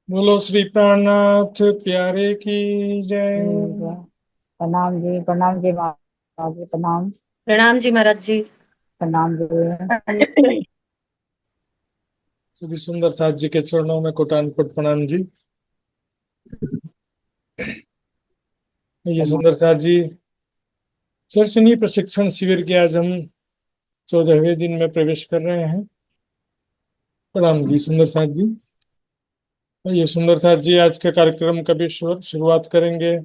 बोलो श्री प्राणनाथ प्यारे की जय। ठीक है। प्रणाम जी महाराज जी, प्रणाम। प्रणाम जी महाराज जी। प्रणाम जी। श्री सुंदर साथ जी के चरणों में कोटान कोट प्रणाम जी। ये प्रणाम। सुंदर साथ जी, दर्शनीय प्रशिक्षण शिविर के आज हम 14वें दिन में प्रवेश कर रहे हैं। प्रणाम जी सुंदर साथ जी। ये सुंदर साथ जी आज के कार्यक्रम का भी शुरुआत करेंगे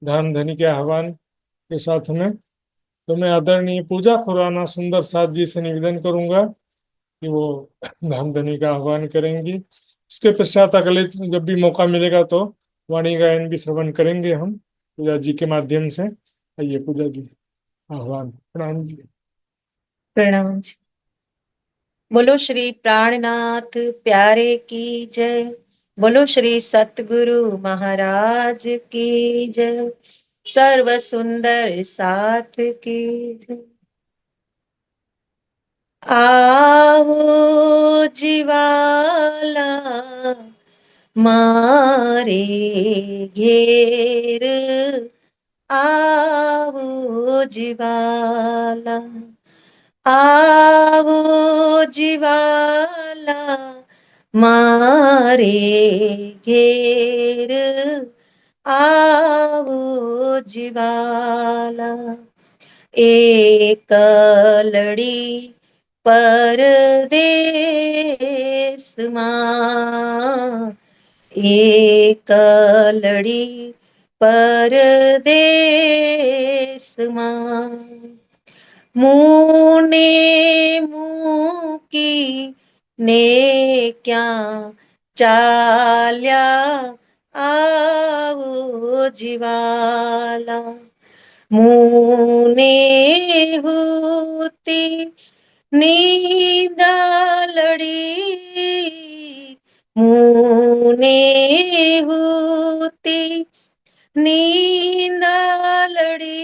धाम धनी के आह्वान के साथ में। तो मैं आदरणीय पूजा खुराना सुंदर साथ जी से निवेदन करूंगा कि वो धाम धनी का आह्वान करेंगी। इसके पश्चात अगले जब भी मौका मिलेगा तो वाणी गायन भी श्रवण करेंगे हम पूजा जी के माध्यम से। आइए पूजा जी, आह्वान प्रणाम जी। प्रणाम जी। बोलो श्री प्राणनाथ प्यारे की जय। बोलो श्री सतगुरु महाराज की जय। सर्व सुंदर साथ की जय। आओ जीवाला मारे घेर। आओ जीवाला। आवो जीवाला मारे घेर। आवो जीवाला। एक लड़ी परदेस मां। एक लड़ी परदेस मां। मुँह ने मुँह की ने क्या चाल्या। आओ जीवाला। मुँह ने होती नींद लड़ी। मुँह ने होती नींद लड़ी।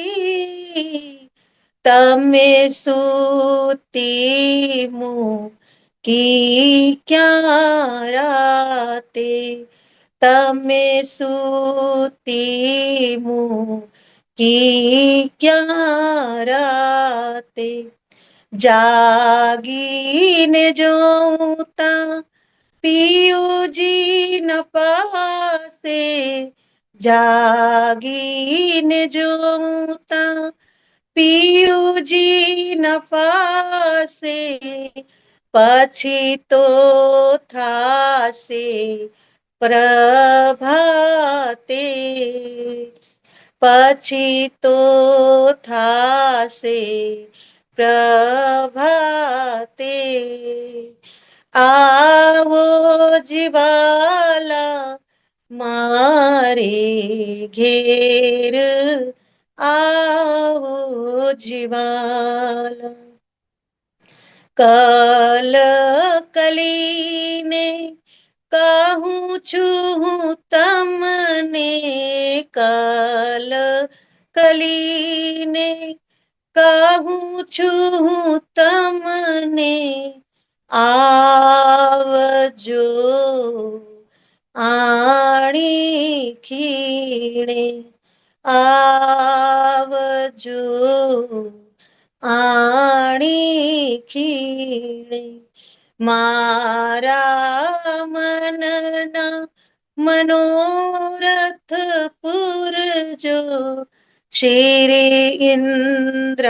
तमे सूती मुँह की क्या राते। तमे सूती मुँह की क्या राते। जागीने जोता पियो जी न पासे। जागीने जोता पियू जी न पासे। पछी तो थासे प्रभाते। पछी तो थासे प्रभाते। आवो जीवाला मारे घेर। आवो जीवाला। कल कलीने काहू छू तमने। कल कलीने काहू छू तमने। आवजो आणी खीणे। आवजो आणी खीणे। मारा मनना मनोरथ पुरजो। श्री इंद्रावती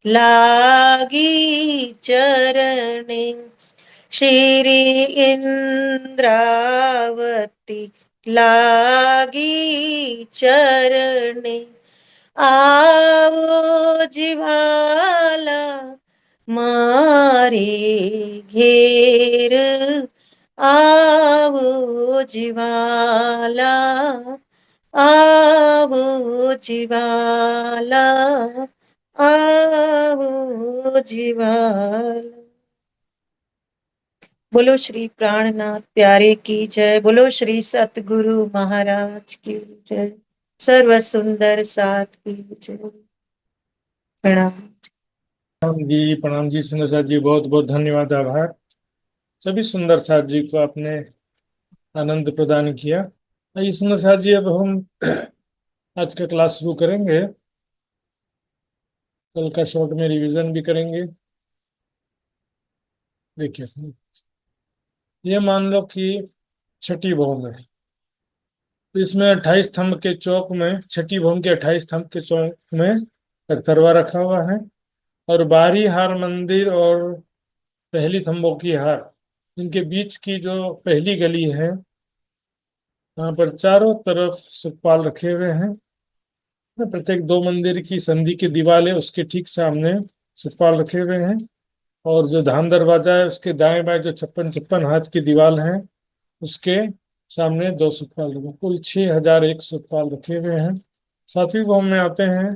लागी चरणे। श्री इंद्रावती लागी चरणे। आवो जीवाला मारे घेर। आवो जीवाला। आवो जीवाला। आवो जीवाला। बोलो श्री प्राणनाथ प्यारे की जय। बोलो श्री सतगुरु महाराज की जय। सर्व सुंदर साथ की जय। प्रणाम। प्रणाम जी सुंदर साथ जी, बहुत बहुत धन्यवाद, आभार। सभी सुंदर साथ जी को आपने आनंद प्रदान किया। आइए सुंदर साथ जी, अब हम आज का क्लास शुरू करेंगे। कल का शॉर्ट में रिवीजन भी करेंगे। देखिए सुनिए। ये मान लो कि छठी भौम है, तो इसमें 28 स्तंभ के चौक में, छठी भौम के 28 स्तंभ के चौक में एक तरवा रखा हुआ है, और बाहरी हार मंदिर और पहली थंबों की हार, इनके बीच की जो पहली गली है, वहां पर चारों तरफ सुखपाल रखे हुए हैं। प्रत्येक दो मंदिर की संधि की दीवार है, उसके ठीक सामने सुखपाल रखे हुए हैं। और जो धान दरवाजा है, उसके दाएं बाएं जो 56-56 हाथ की दीवार है, उसके सामने दो सुखपाल रखे, कुल 6001 सुखपाल रखे हुए हैं। सातवीं भौम में आते हैं।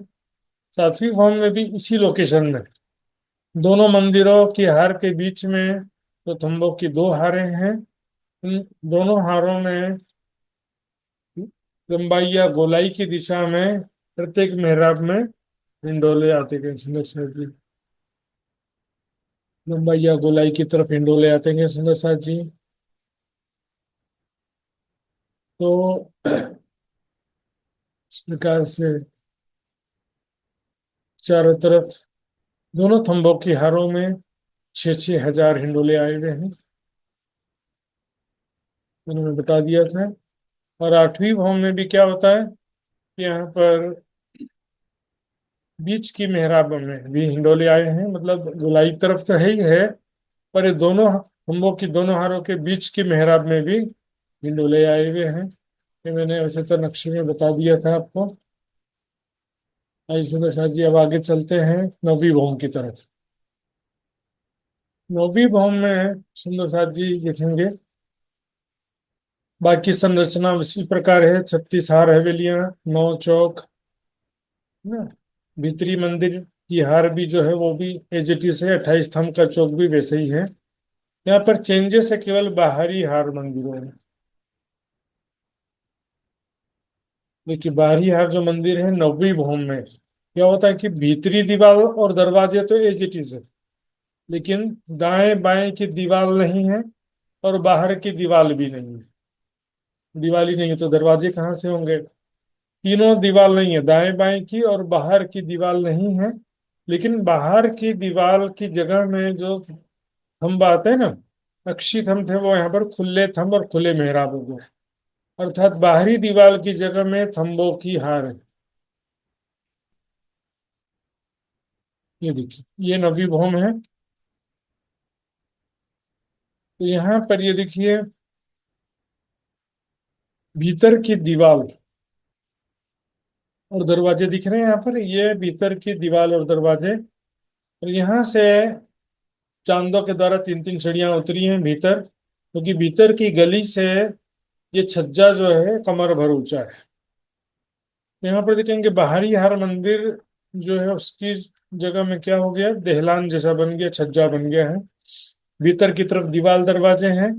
सातवीं भौम में भी इसी लोकेशन में दोनों मंदिरों की हार के बीच में तो थंबों की दो हारें हैं। इन दोनों हारों में लंबाई या गोलाई की दिशा में प्रत्येक मेहराब में हिंडोले आते गए सुंदर साथ जी। लंबाई या गोलाई की तरफ हिंडोले आते गए सुंदर साथ जी। तो इस प्रकार से चारों तरफ दोनों थंबों की हारों में 6-6 हजार हिंडोले आए हुए हैं, उन्होंने बता दिया था। और आठवीं भौम में भी क्या होता है कि यहाँ पर बीच की मेहराब में भी हिंडोले आए हैं, मतलब गोलाई तरफ तो है ही है, पर ये दोनों खंभों की दोनों हारों के बीच की मेहराब में भी हिंडोले आए हुए हैं। ये मैंने वैसे तो नक्शे में बता दिया था आपको। आइए सुंदर साथ जी, अब आगे चलते हैं नौवीं भौम की तरफ। नौवीं भौम में सुंदर साथ जी देखेंगे, बाकी संरचना इसी प्रकार है। 36 हार हवेलियां, 9 चौक, है ना। भीतरी मंदिर की हार भी जो है वो भी एज इट इज है। 28 स्तंभ का चौक भी वैसे ही है। यहाँ पर चेंजेस है केवल बाहरी हार मंदिरों में। देखिए बाहरी हार जो मंदिर है नौवीं भौम में, क्या होता है कि भीतरी दीवार और दरवाजे तो एज इट इज है, लेकिन दाएं बाएं की दीवार नहीं है और बाहर की दीवार भी नहीं है। दिवाली नहीं है तो दरवाजे कहाँ से होंगे। तीनों दीवार नहीं है, दाएं बाएं की और बाहर की दीवार नहीं है। लेकिन बाहर की दीवार की जगह में जो थंब आते हैं ना, अक्षी थंब थे, वो यहाँ पर खुले थंब और खुले मेहराब हो गए। अर्थात बाहरी दीवार की जगह में थंबों की हार है। ये देखिए, ये नवी भौम है। तो यहाँ पर ये देखिए, भीतर की दीवार और दरवाजे दिख रहे हैं। यहाँ पर ये भीतर की दीवार और दरवाजे, और यहाँ से चांदों के द्वारा 3-3 सीढ़ियां उतरी हैं भीतर, क्योंकि भीतर की गली से ये छज्जा जो है कमर भर ऊंचा है। यहाँ पर देखेंगे बाहरी हर मंदिर जो है उसकी जगह में क्या हो गया, दहलान जैसा बन गया, छज्जा बन गया है। भीतर की तरफ दीवार दरवाजे हैं,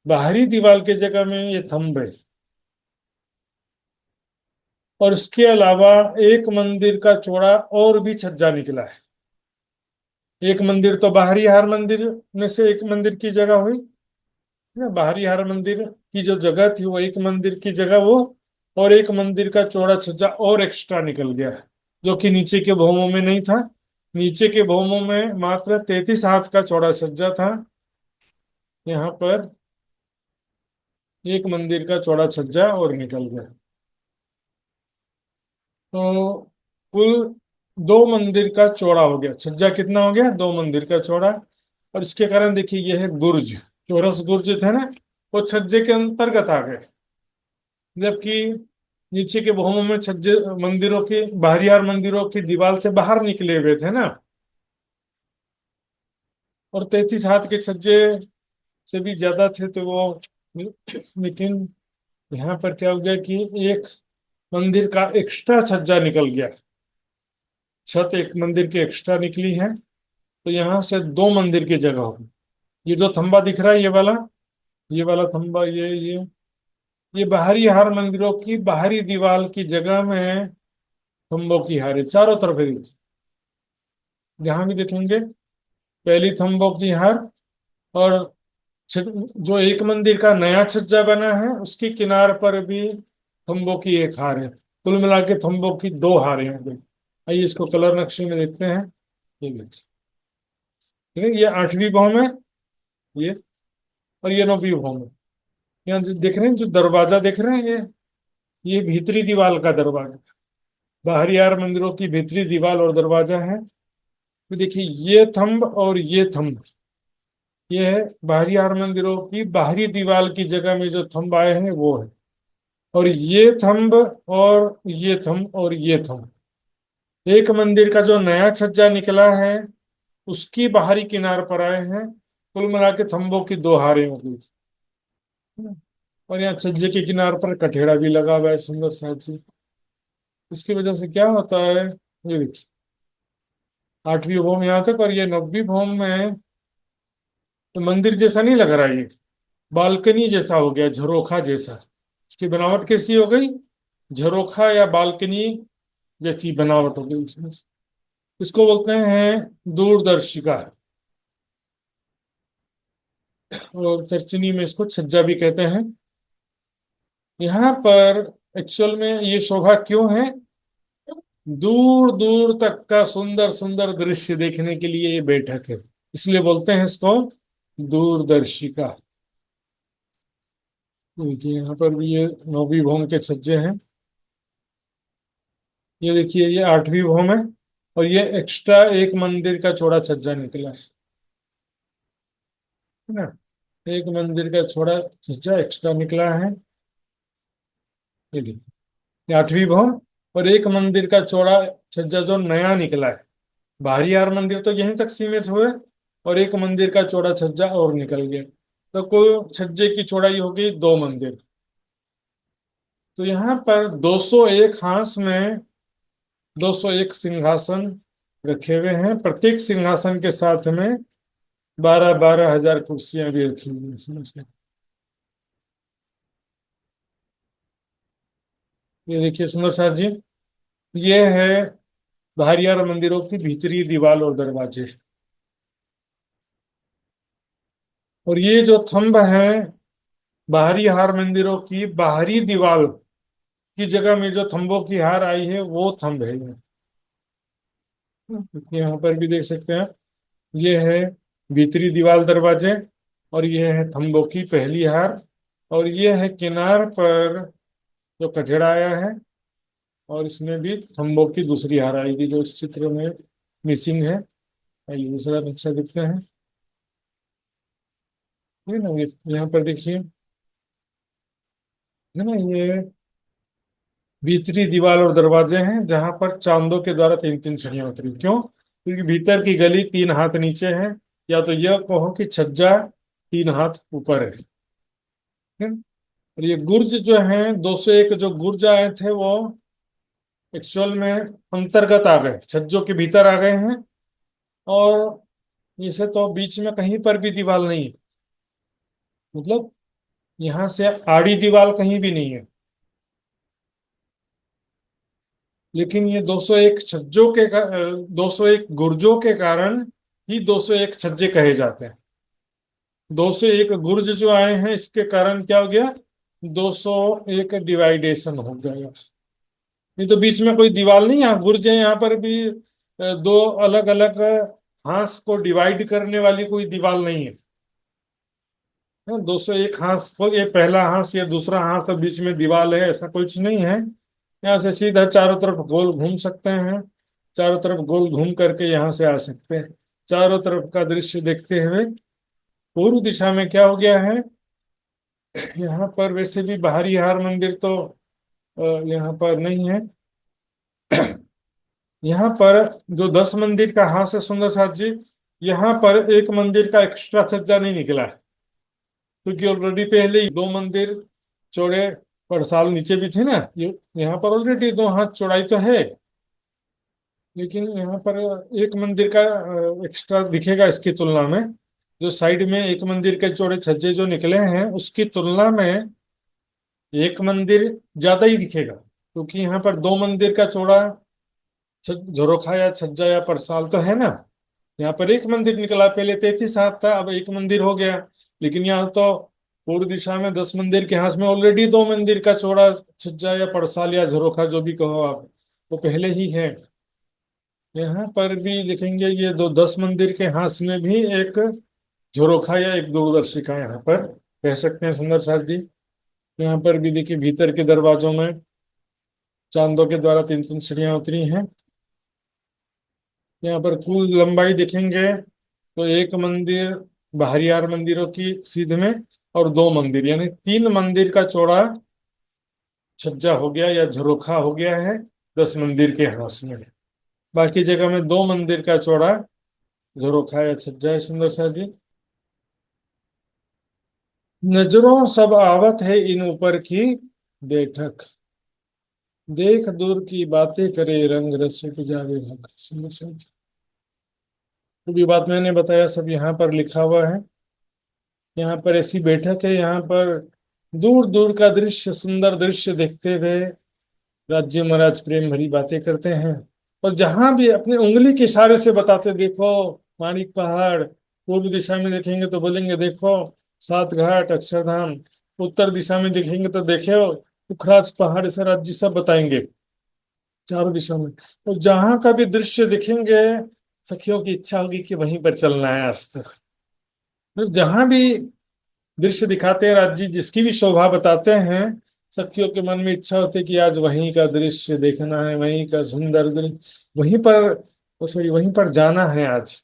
बाहरी दीवार की जगह में ये थंब है। और इसके अलावा एक मंदिर का चौड़ा और भी छज्जा निकला है। एक मंदिर तो बाहरी हार मंदिर में से एक मंदिर की जगह हुई ना, बाहरी हार मंदिर की जो जगह थी वो एक मंदिर की जगह वो, और एक मंदिर का चौड़ा छज्जा और एक्स्ट्रा निकल गया है, जो कि नीचे के भौमों में नहीं था। नीचे के भौमों में मात्र 33 हाथ का चौड़ा छज्जा था। यहाँ पर एक मंदिर का चौड़ा छज्जा और निकल गया। तो कुल दो मंदिर का चौड़ा हो गया छज्जा। कितना हो गया, दो मंदिर का चौड़ा। और इसके कारण देखिए, यह है गुर्ज, चौरस गुर्ज थे ना, वो छज्जे के अंतर्गत आ गए। जबकि नीचे के भौमों में छज्जे मंदिरों के बाहरी हार मंदिरों की दीवार से बाहर निकले हुए थे ना, और 33 हाथ के छज्जे से भी ज्यादा थे तो वो, लेकिन यहाँ पर क्या हो गया कि एक मंदिर का एक्स्ट्रा छज्जा निकल गया। छत एक मंदिर की एक्स्ट्रा निकली है, तो यहाँ से दो मंदिर की जगह होगी। ये जो थंबा दिख रहा है, ये वाला थंबा, ये बाहरी हार मंदिरों की बाहरी दीवार की जगह में थंबों की हार है चारों तरफ है। जहां भी देखेंगे पहली थंबों की हार, और जो एक मंदिर का नया छज्जा बना है उसकी किनार पर भी थंबों की एक हार है। कुल मिला के थंबों की दो हारें हो गई। आइए इसको कलर नक्शे में देखते हैं। ये देखिए, ठीक है, ये 8वीं भौम है, ये, और ये 9वीं भौम है। यहाँ जो देख रहे हैं, जो दरवाजा देख रहे हैं, ये भीतरी दीवार का दरवाजा, बाहरी यार मंदिरों की भीतरी दीवार और दरवाजा है। तो देखिए, ये थंब और ये थंब, ये है बाहरी यार मंदिरों की बाहरी दीवार की जगह में जो थंब आए हैं वो है। और ये थंब और ये थंब और ये थंब, एक मंदिर का जो नया छज्जा निकला है उसकी बाहरी किनार पर आए हैं। कुल मिला के थंबों की दो हारें हो गई। और यहाँ छज्जे के किनार पर कठेड़ा भी लगा हुआ है, सुंदर सा चीज। इसकी वजह से क्या होता है, ये देखिए, 8वीं भौम यहाँ तक और ये 9वीं भौम में तो मंदिर जैसा नहीं लग रहा है, ये बालकनी जैसा हो गया, झरोखा जैसा। इसकी बनावट कैसी हो गई, झरोखा या बालकनी जैसी बनावट हो गई इसमें। इसको बोलते हैं दूरदर्शिका, और चर्चनी में इसको छज्जा भी कहते हैं। यहाँ पर एक्चुअल में ये शोभा क्यों है, दूर दूर तक का सुंदर सुंदर दृश्य देखने के लिए ये बैठक है, इसलिए बोलते हैं इसको दूरदर्शिका। देखिए यहाँ पर भी ये 9वीं भौम के छज्जे हैं। ये देखिए, ये 8वीं भौम है, और ये एक्स्ट्रा एक मंदिर का चौड़ा छज्जा निकला है ना। एक मंदिर का चौड़ा छज्जा एक्स्ट्रा निकला है। ये देखिए, ये 8वीं भौम, और एक मंदिर का चौड़ा छज्जा जो नया निकला है। बाहरी यार मंदिर तो यहीं तक सीमित हुए, और एक मंदिर का चौड़ा छज्जा और निकल गया, तो कुल छज्जे की चौड़ाई हो गई 2 मंदिर। तो यहाँ पर 201 हांस में 201 सिंहासन रखे हुए हैं। प्रत्येक सिंहासन के साथ में 12-12 हजार कुर्सियां भी रखी हुई हैं इसमें से। ये देखिए सुंदर सार जी, ये है बाहरी यार मंदिरों की भीतरी दीवार और दरवाजे। और ये जो थंब है बाहरी हार मंदिरों की बाहरी दीवार की जगह में जो थंबों की हार आई है वो थंब है ये। यहाँ पर भी देख सकते हैं, ये है भीतरी दीवार दरवाजे, और ये है थंबों की पहली हार, और ये है किनार पर जो कठेड़ा आया है, और इसमें भी थंबों की दूसरी हार आएगी जो इस चित्र में मिसिंग है। आइए दूसरा नक्शा देखते हैं। ये ना, ये यहाँ पर देखिए, है ना, ये भीतरी दीवार और दरवाजे हैं जहां पर चांदों के द्वारा 3-3 छड़ियां उतरी। क्यों, क्योंकि भीतर की गली 3 हाथ नीचे है, या तो यह कहो कि छज्जा 3 हाथ ऊपर है। और ये गुर्ज जो है, 201 जो गुर्ज आए थे वो एक्चुअल में अंतर्गत आ गए, छज्जों के भीतर आ गए हैं। और इसे तो बीच में कहीं पर भी दीवार नहीं है, मतलब यहाँ से आड़ी दीवार कहीं भी नहीं है। लेकिन ये 201 छज्जों के 201 गुर्जों के कारण ही 201 छज्जे कहे जाते हैं। 201 गुर्ज जो आए हैं इसके कारण क्या हो गया, 201 डिवाइडेशन हो गया। नहीं तो बीच में कोई दीवार नहीं, यहाँ गुर्ज है, यहाँ पर भी दो अलग अलग हांस को डिवाइड करने वाली कोई दीवार नहीं है। 201 हांस को, ये पहला हांस ये दूसरा हांस, तो बीच में दीवार है ऐसा कुछ नहीं है। यहाँ से सीधा चारों तरफ गोल घूम सकते हैं, चारों तरफ गोल घूम करके यहाँ से आ सकते हैं। चारों तरफ का दृश्य देखते हुए पूर्व दिशा में क्या हो गया है, यहाँ पर वैसे भी बाहरी हार मंदिर तो यहाँ पर नहीं है। यहाँ पर जो 10 मंदिर का हास है सुंदर साथ जी, यहाँ पर एक मंदिर का एक्स्ट्रा छज्जा नहीं निकला है, क्योंकि ऑलरेडी पहले ही 2 मंदिर चौड़े पड़साल नीचे भी थे ना। ये यहाँ पर ऑलरेडी 2 हाथ चौड़ाई तो है, लेकिन यहाँ पर एक मंदिर का एक्स्ट्रा दिखेगा इसकी तुलना में। जो साइड में एक मंदिर के चौड़े छज्जे जो निकले हैं उसकी तुलना में एक मंदिर ज्यादा ही दिखेगा, क्योंकि यहाँ पर 2 मंदिर का चौड़ा झरोखा या छज्जा या परसाल तो है ना। यहाँ पर एक मंदिर निकला, पहले 33 हाथ था, अब एक मंदिर हो गया। लेकिन यहाँ तो पूर्व दिशा में 10 मंदिर के हाथ में ऑलरेडी 2 मंदिर का चौड़ा छज्जा या पड़साल या झरोखा जो भी कहो आप, वो पहले ही है। यहाँ पर भी लिखेंगे ये 10 मंदिर के हाथ में भी एक झरोखा या एक दूरदर्शिका यहाँ पर कह सकते हैं सुंदर साथ जी। यहाँ पर भी देखिए भीतर के दरवाजों में चांदों के द्वारा 3 3 सीढ़ियां उतरी हैं। यहाँ पर कुल लंबाई देखेंगे तो एक मंदिर बाहरी 8 मंदिरों की सीध में और 2 मंदिर यानी 3 मंदिर का चौड़ा छज्जा हो गया या झरोखा हो गया है 10 मंदिर के हाथ में। बाकी जगह में 2 मंदिर का चौड़ा झरोखा या छज्जा है सुंदर सा जी। नजरों सब आवत है इन ऊपर की बैठक, देख दूर की बातें करे रंग रसिक जावे भग। सुंदर सा जी, तो भी बात मैंने बताया सब यहाँ पर लिखा हुआ है। यहाँ पर ऐसी बैठक है, यहाँ पर दूर दूर का दृश्य सुंदर दृश्य देखते हुए राज्य महाराज प्रेम भरी बातें करते हैं। और जहां भी अपने उंगली के इशारे से बताते, देखो माणिक पहाड़, पूर्व दिशा में देखेंगे तो बोलेंगे देखो सात घाट अक्षरधाम, उत्तर दिशा में देखेंगे तो देखो पुखराज पहाड़, ऐसा राज्य सब बताएंगे चारों दिशा में। और जहां का भी दृश्य दिखेंगे सखियों की इच्छा होगी कि वहीं पर चलना है आज तक। तो जहां भी दृश्य दिखाते हैं राज्य जिसकी भी शोभा बताते हैं, सखियों के मन में इच्छा होती है कि आज वहीं का दृश्य देखना है, वहीं का सुंदर दृश्य वहीं पर, सॉरी वहीं पर जाना है। आज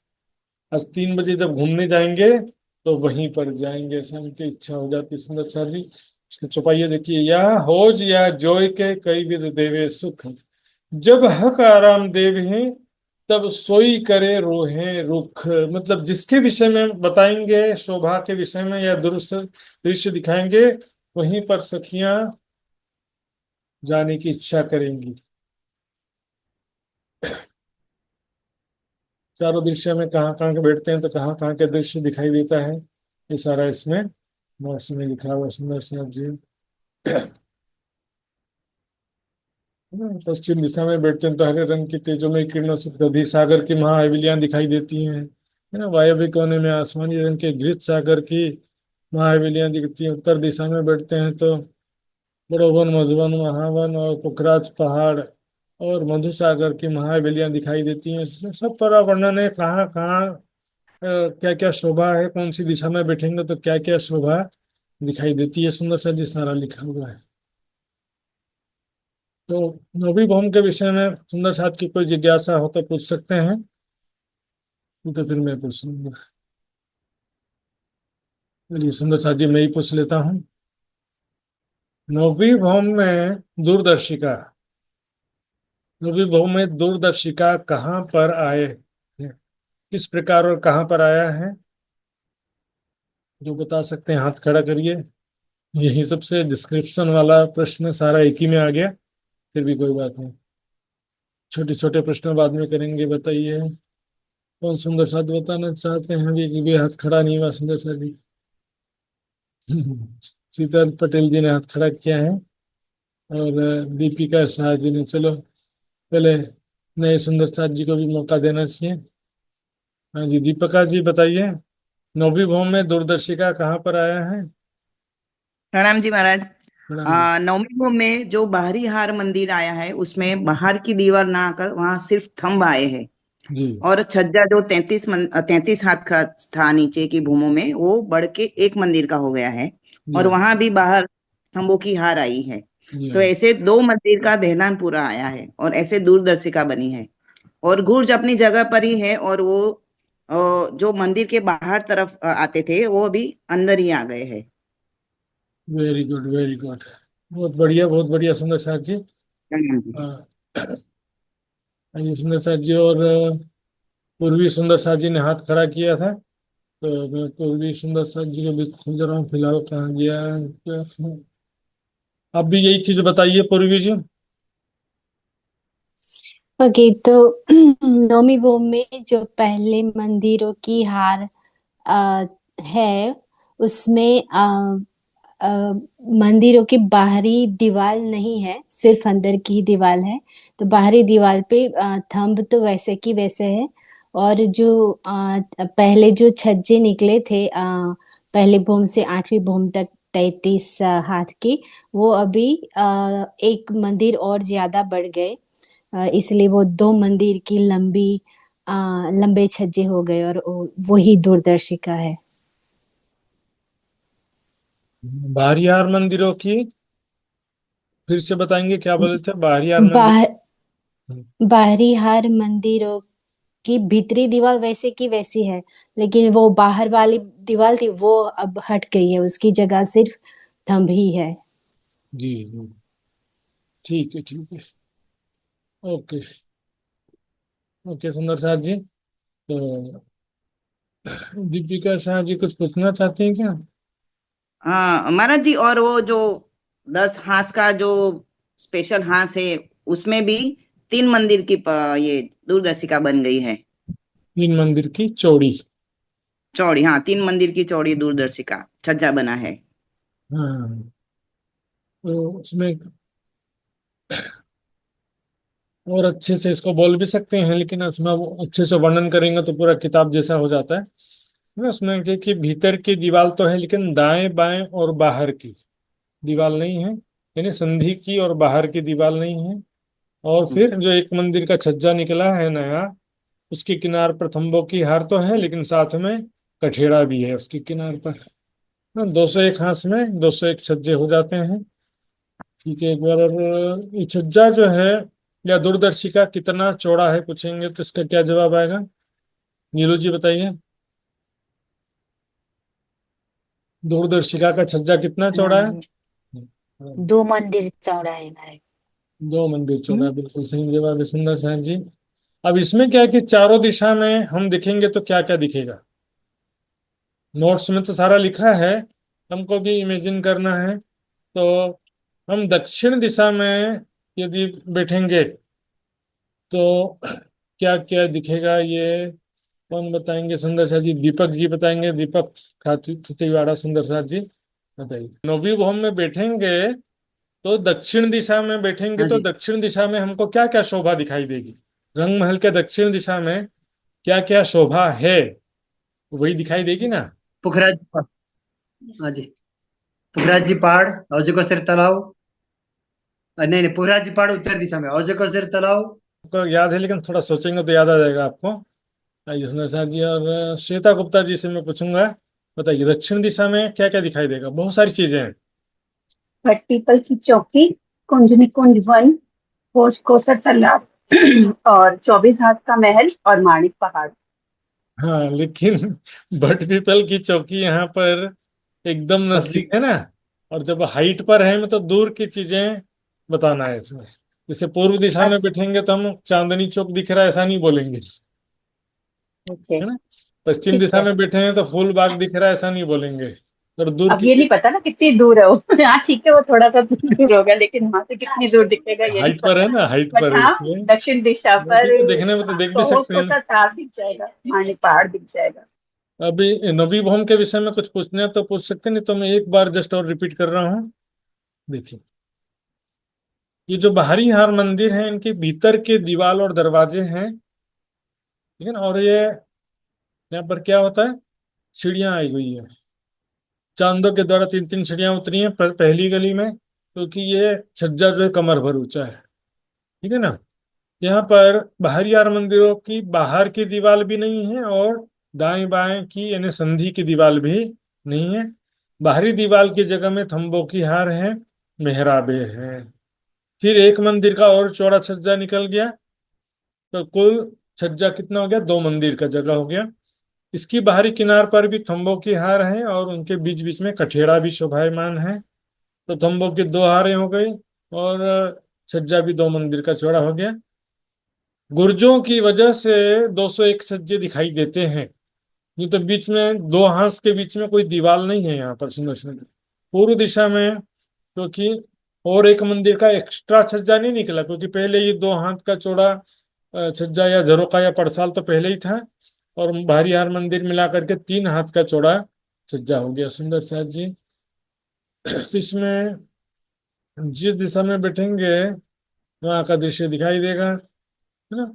आज 3 बजे जब घूमने जाएंगे तो वहीं पर जाएंगे, ऐसा उनकी इच्छा हो जाती है। सुंदर सा जी उसके चौपाइया देखिए, या होज या जोय के कई विध देवे सुख, जब हक आराम देव हैं तब सोई करे रोहे रुख। मतलब जिसके विषय में बताएंगे, शोभा के विषय में या दृश्य दृश्य दिखाएंगे, वहीं पर सखियां जाने की इच्छा करेंगी। चारों दृश्य में कहाँ कहाँ के बैठते हैं तो कहाँ कहाँ के दृश्य दिखाई देता है, ये सारा इसमें मौसम में लिखा हुआ। सुंदर सा जी पश्चिम दिशा में बैठते हैं तो हरे रंग की तेजोमय किरणों से दधि सागर की महाहवेलियां दिखाई देती हैं, है ना। वायव्य कोने में आसमानी रंग के घृत सागर की महाहवेलियां दिखती हैं। उत्तर दिशा में बैठते हैं तो बड़ोवन मधुवन महावन और पुखराज पहाड़ और मधुसागर की महाहवेलियां दिखाई देती हैं। इसमें सब पर वर्णन है कहाँ कहाँ क्या क्या शोभा है, कौन सी दिशा में बैठेंगे तो क्या क्या शोभा दिखाई देती है। सुंदर सा जी सारा लिखा हुआ है। तो नौवीं भौम के विषय में सुंदर साथ की कोई जिज्ञासा हो तो पूछ सकते हैं, नहीं तो फिर मैं पूछूंगा। चलिए सुंदर साथ जी मैं ही पूछ लेता हूँ। नौवीं भौम में दूरदर्शिका, नौवीं भौम में दूरदर्शिका कहाँ पर आए हैं? किस प्रकार और कहाँ पर आया है, जो बता सकते हैं हाथ खड़ा करिए। यही सबसे डिस्क्रिप्शन वाला प्रश्न सारा एक ही में आ गया, फिर भी कोई बात नहीं, छोटे छोटे प्रश्न बाद में करेंगे। बताइए कौन सुंदर साथ बताना चाहते हैं अभी, कि भी हाथ खड़ा नहीं हुआ सुंदर साथ जी। शीतल पटेल जी ने हाथ खड़ा किया है और दीपिका शाह जी ने। चलो पहले नए सुंदर साथ जी को भी मौका देना चाहिए। हाँ जी दीपिका जी बताइए, नौवीं भौम में दूरदर्शिका कहाँ पर आया है? प्रणाम जी महाराज। प्रणाम जी। नवमी भूमि में जो बाहरी हार मंदिर आया है उसमें बाहर की दीवार ना आकर वहां सिर्फ थंब आए हैं। जी और छज्जा जो 33 हाथ का था नीचे की भूमि में, वो बढ़ के एक मंदिर का हो गया है। जी और वहां भी बाहर थंबों की हार आई है। जी तो ऐसे 2 मंदिर का देहलान पूरा आया है और ऐसे दूरदर्शिका बनी है। और गुर्ज अपनी जगह पर ही है, और वो जो मंदिर के बाहर तरफ आते थे वो अभी अंदर ही आ गए हैं। वेरी गुड वेरी गुड, बहुत बढ़िया सुंदर साथ जी। प्रणाम जी। हाँ, ये सुंदर साथ जी और पूर्वी सुंदर साथ जी ने हाथ खड़ा किया था, तो मैं पूर्वी सुंदर साथ जी को भी खोज रहा हूँ फिलहाल, कहाँ गया क्या। आप भी यही चीज बताइए पूर्वी जी। ओके, तो नौमी भूमि में जो पहले मंदिरों की हार आ, है उसमें मंदिरों की बाहरी दीवार नहीं है, सिर्फ अंदर की ही दीवार है। तो बाहरी दीवार पे थंब तो वैसे की वैसे है। और जो पहले जो छज्जे निकले थे पहली भूम से 8वीं भूम तक 33 हाथ की, वो अभी एक मंदिर और ज्यादा बढ़ गए। इसलिए वो 2 मंदिर की लंबे छज्जे हो गए, और वही दूरदर्शिका है। बाहरियार मंदिरों की फिर से बताएंगे, क्या बोले थे? बाहरियार मंदिर। बाहर हम्म, बाहरी हार मंदिरों की भीतरी दीवार वैसे की वैसी है, लेकिन वो बाहर वाली दीवार थी वो अब हट गई है, उसकी जगह सिर्फ थंब ही है। जी जी, ठीक है ठीक है। ओके। ओके सुंदर साथ जी। तो दीपिका शाह जी कुछ पूछना चाहती हैं क्या? हाँ महाराज जी, और वो जो 10 हाथ का जो स्पेशल हाथ है, उसमें भी 3 मंदिर की ये दूरदर्शिका बन गई है। तीन मंदिर की चौड़ी। चौड़ी, हाँ, 3 मंदिर की चौड़ी दूरदर्शिका छज्जा बना है। हाँ, तो उसमें और अच्छे से इसको बोल भी सकते हैं, लेकिन उसमें वो अच्छे से वर्णन करेंगे तो पूरा किताब जैसा हो जाता है ना। उसमें कि भीतर की दीवार तो है, लेकिन दाएं बाएं और बाहर की दीवार नहीं है, यानी संधि की और बाहर की दीवार नहीं है। और फिर जो एक मंदिर का छज्जा निकला है नया, उसके किनार पर थंबों की हार तो है, लेकिन साथ में कठेड़ा भी है उसके किनार पर। हाँ, 201 हाथ में 201 छज्जे हो जाते हैं। ठीक है, एक बार और ये छज्जा जो है या दूरदर्शिका कितना चौड़ा है पूछेंगे तो इसका क्या जवाब आएगा? नीरू जी बताइए, दूरदर्शिका का छज्जा कितना चौड़ा है? 2 मंदिर चौड़ा है हमारे। 2 मंदिर चौड़ा हम्म। है, बिल्कुल सही जवाब है सुंदर साहब जी। अब इसमें क्या है कि चारों दिशा में हम दिखेंगे तो क्या क्या दिखेगा? नोट्स में तो सारा लिखा है, हमको भी इमेजिन करना है। तो हम दक्षिण दिशा में यदि बैठेंगे तो क्या क्या दिखेगा, ये कौन बताएंगे? सुंदर साथ जी, दीपक जी बताएंगे। दीपक खातीवाड़ा सुंदर साथ जी बताइए। नौवीं भवन में बैठेंगे तो दक्षिण दिशा में बैठेंगे हाँ तो जी। दक्षिण दिशा में हमको क्या क्या शोभा दिखाई देगी? रंग महल के दक्षिण दिशा में क्या क्या शोभा है, वही दिखाई देगी ना। पुखराज। हाँ जी। पुखराज जी पहाड़, अजगर सिर तालाब। नहीं नहीं, पुखराज जी पहाड़ उत्तर दिशा में, अजगर सिर तालाब। आपको याद है, लेकिन थोड़ा सोचेंगे तो याद आ जाएगा आपको। आइए सुंदर साहब जी और श्वेता गुप्ता जी से मैं पूछूंगा, बताइए दक्षिण दिशा में क्या क्या दिखाई देगा? बहुत सारी चीजें हैं। भट्टीपल की चौकी, कुंज निकुंज वन, भोज कोसर तालाब और 24 हाथ का महल और माणिक पहाड़। हाँ, लेकिन भट पीपल की चौकी यहाँ पर एकदम पश्चिम। नजदीक है ना, और जब हाइट पर है तो दूर की चीजें बताना है इसमें। जैसे पूर्व दिशा में अच्छा। बैठेंगे तो हम चांदनी चौक दिख रहा है ऐसा नहीं बोलेंगे, ओके। है ना। पश्चिम ठीक दिशा है। में बैठे हैं तो फूल बाग दिख रहा है ऐसा नहीं बोलेंगे, और दूर अब की ये चीज नहीं पता ना कितनी दूर है वो। हाँ ठीक है, वो थोड़ा सा दूर होगा, लेकिन वहां से कितनी दूर दिखेगा ये नहीं हाइट पर है पता। ना, हाइट बट पर है हाँ, इसलिए। दक्षिण दिशा पर बाकी तो देखने में तो देख भी भोज सकते हैं। कोसर तालाब दिख जाएगा, माणिक पहाड़ दिख जाएगा। अभी नवी भवन के विषय में कुछ पूछने हैं तो पूछ सकते हैं, नहीं तो मैं एक बार जस्ट और रिपीट कर रहा हूँ। देखिए, ये जो बाहरी हार मंदिर हैं इनके भीतर के दीवार और दरवाजे हैं, ठीक है ना। और ये यहाँ पर क्या होता है, सीढ़ियाँ आई हुई है, चांदों के द्वारा 3 3 सीढ़ियाँ उतरी हैं पहली गली में, क्योंकि ये छज्जा जो है कमर भर ऊंचा है, ठीक है ना। यहाँ पर बाहरी यार मंदिरों की बाहर की दीवार भी नहीं है, और दाएं बाएं की यानी संधि की दीवार भी नहीं है। बाहरी दीवार की जगह में थंबों की हार है, मेहराबे हैं। फिर एक मंदिर का और चौड़ा छज्जा निकल गया, तो कुल छज्जा कितना हो गया? 2 मंदिर का जगह हो गया। इसकी बाहरी किनार पर भी थंबों की हार है, और उनके बीच बीच में कठेड़ा भी शोभायमान है। तो थंबों की 2 हारें हो गई, और छज्जा भी 2 मंदिर का चौड़ा हो गया। गुर्जों की वजह से 201 छज्जे दिखाई देते हैं। ये तो बीच में 2 हाथ के बीच में कोई दीवार नहीं है यहाँ पर सुंदर सुंदर। पूर्व दिशा में क्योंकि और एक मंदिर का एक्स्ट्रा छज्जा नहीं निकला, क्योंकि पहले ये 2 हाथ का चौड़ा छज्जा या झरोका या पड़साल तो पहले ही था, और बाहरी हार मंदिर मिला करके 3 हाथ का चौड़ा छज्जा हो गया सुंदर साथ जी। तो इसमें जिस दिशा में बैठेंगे वहाँ का दृश्य दिखाई देगा, है ना।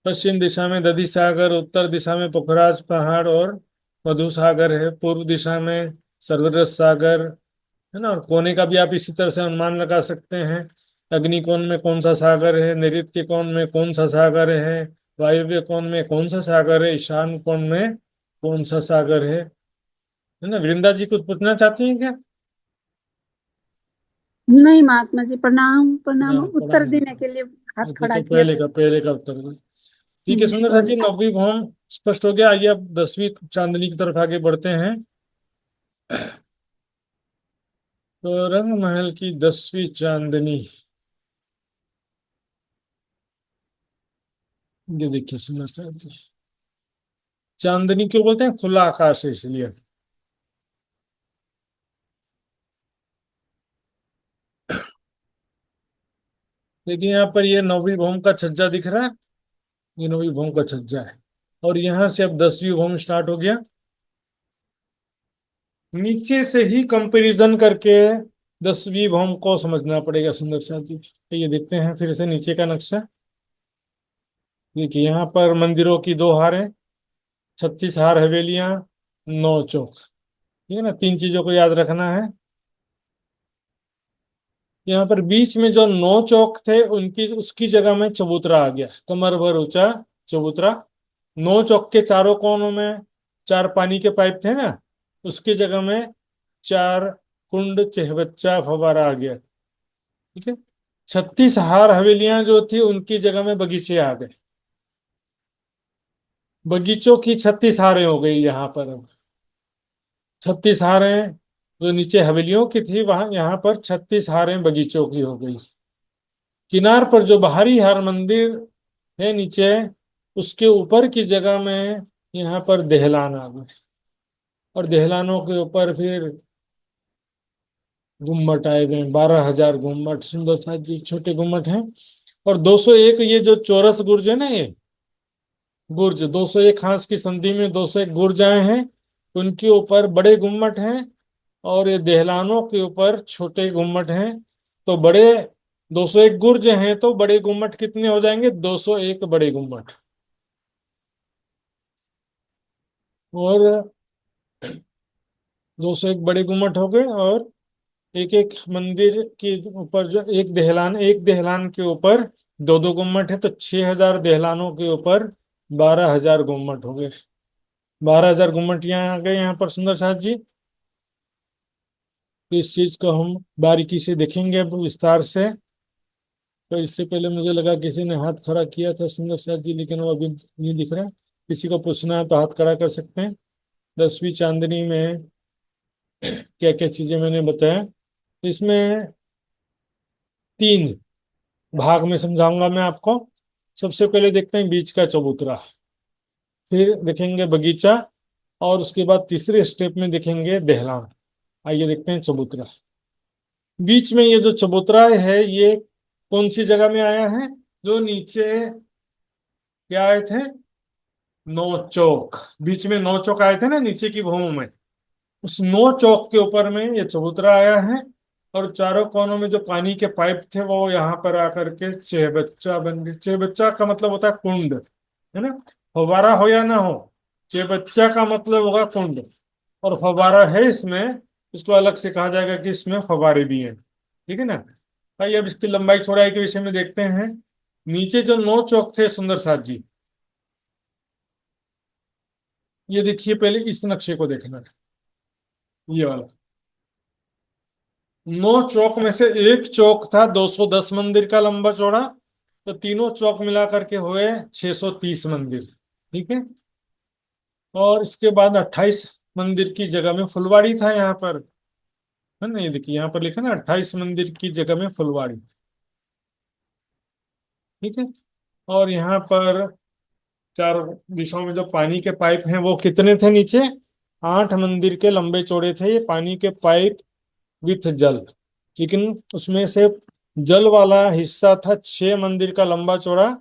पश्चिम दिशा में दधी सागर, उत्तर दिशा में पोखराज पहाड़, और मधु सागर है, पूर्व दिशा में सर्वरस सागर है ना। और कोने का भी आप इसी तरह से अनुमान लगा सकते हैं। अग्निकोण में कौन सा सागर है, नैऋत्य कोण में कौन सा सागर है, वायव्य कोण में कौन सा सागर है, ईशान कोण में कौन सा सागर है ना। वृंदा जी कुछ पूछना चाहती हैं क्या? नहीं महात्मा जी, प्रणाम प्रणाम, ना, पढ़ा उत्तर नहीं। देने के लिए हाथ अच्छा, खड़ा तो किया था। पहले का उत्तर दो। ठीक है सुंदर साथ जी, नौवीं भौम स्पष्ट हो गया। आइए अब 10वीं चांदनी की तरफ आगे बढ़ते हैं। तो रंग महल की 10वीं चांदनी, ये देखिए सुंदर साथ जी। चांदनी क्यों बोलते हैं? खुला आकाश है इसलिए। देखिए यहाँ पर ये 9वीं भौम का छज्जा दिख रहा है, ये 9वीं भौम का छज्जा है। और यहाँ से अब 10वीं भौम स्टार्ट हो गया। नीचे से ही कंपैरिजन करके 10वीं भौम को समझना पड़ेगा सुंदर साथ जी। तो ये देखते हैं फिर से नीचे का नक्शा। देखिए यहाँ पर मंदिरों की 2 हारें, 36 हार हवेलियां, 9 चौक। ठीक है ना, 3 चीजों को याद रखना है। यहाँ पर बीच में जो 9 चौक थे उनकी उसकी जगह में चबूतरा आ गया, कमर भर ऊंचा चबूतरा। 9 चौक के चारों कोनों में 4 पानी के पाइप थे ना, उसकी जगह में 4 कुंड चहबच्चा फव्वारा आ गया। ठीक है। 36 हार हवेलियां जो थी उनकी जगह में बगीचे आ गए, बगीचों की 36 हारें हो गई यहाँ पर। अब 36 हारें जो नीचे हवेलियों की थी वहां, यहाँ पर 36 हारें बगीचों की हो गई। किनार पर जो बाहरी हार मंदिर है नीचे, उसके ऊपर की जगह में यहाँ पर दहलान आ गए। और दहलानों के ऊपर फिर गुम्मट आए हुए हैं, 12,000 गुम्मट सुंदर साथ जी, छोटे गुम्मट हैं। और 201 ये जो चौरस गुर्ज है ना, ये गुर्ज 201 हांस की संधि में 201 गुर्ज आए हैं, उनके ऊपर बड़े गुम्मट हैं। और ये दहलानों के ऊपर छोटे गुम्मट हैं। तो बड़े 201 गुर्ज हैं, तो बड़े गुम्मट कितने हो जाएंगे? 201 बड़े गुम्मट। और 201 बड़े गुम्मट हो गए। और एक एक मंदिर के ऊपर जो एक दहलान के ऊपर 2 2 गुम्मट है, तो 6,000 दहलानों के ऊपर 12,000 गुम्मट हो गए। 12,000 गुम्मट यहाँ आ गए यहाँ पर सुंदर साथ जी। तो इस चीज को हम बारीकी से देखेंगे अब विस्तार से। तो इससे पहले मुझे लगा किसी ने हाथ खड़ा किया था सुंदर साथ जी, लेकिन वो अभी नहीं दिख रहा। किसी को पूछना है तो हाथ खड़ा कर सकते हैं। 10वीं चांदनी में क्या क्या चीजें मैंने बताया, इसमें 3 भाग में समझाऊंगा मैं आपको। सबसे पहले देखते हैं बीच का चबूतरा, फिर देखेंगे बगीचा, और उसके बाद तीसरे स्टेप में देखेंगे दहलान। आइए देखते हैं चबूतरा। बीच में ये जो चबूतरा है, ये कौन सी जगह में आया है? जो नीचे क्या आए थे? 9 चौक। बीच में 9 चौक आए थे ना नीचे की भूमि में, उस 9 चौक के ऊपर में ये चबूतरा आया है। और चारों कोनों में जो पानी के पाइप थे वो यहाँ पर आकर के चहबच्चा बन गए। चहबच्चा का मतलब होता है कुंड, है ना। फव्वारा हो या ना हो, चहबच्चा का मतलब होगा कुंड। और फव्वारा है इसमें, इसको अलग से कहा जाएगा कि इसमें फव्वारे भी हैं। ठीक है ना। भाई अब इसकी लंबाई चौड़ाई के विषय में देखते हैं। नीचे जो 9 चौक थे सुंदर साथ जी, ये देखिए, पहले इस नक्शे को देखना है, ये वाला। 9 चौक में से एक चौक था 210 मंदिर का लंबा चौड़ा, तो तीनों चौक मिला करके हुए 630 मंदिर। ठीक है। और इसके बाद 28 मंदिर की जगह में फुलवाड़ी था यहाँ पर, है ना। ये देखिए यहाँ पर लिखा ना, 28 मंदिर की जगह में फुलवाड़ी। ठीक है। और यहाँ पर चारों दिशाओं में जो पानी के पाइप हैं वो कितने थे नीचे? 8 मंदिर के लंबे चौड़े थे ये पानी के पाइप विथ जल। लेकिन उसमें से जल वाला हिस्सा था 6 मंदिर का लंबा चौड़ा,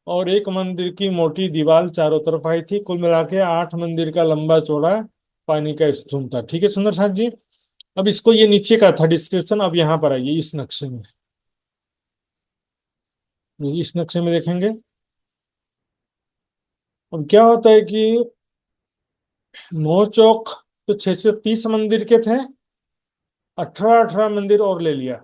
और एक मंदिर की मोटी दीवार चारों तरफ आई थी। कुल मिला के 8 मंदिर का लंबा चौड़ा पानी का स्तूप था। ठीक है सुंदर साथ जी। अब इसको, ये नीचे का था डिस्क्रिप्शन, अब यहाँ पर आइए इस नक्शे में। इस नक्शे में देखेंगे अब क्या होता है कि नौ चौक तो 630 मंदिर के थे, 18 मंदिर और ले लिया,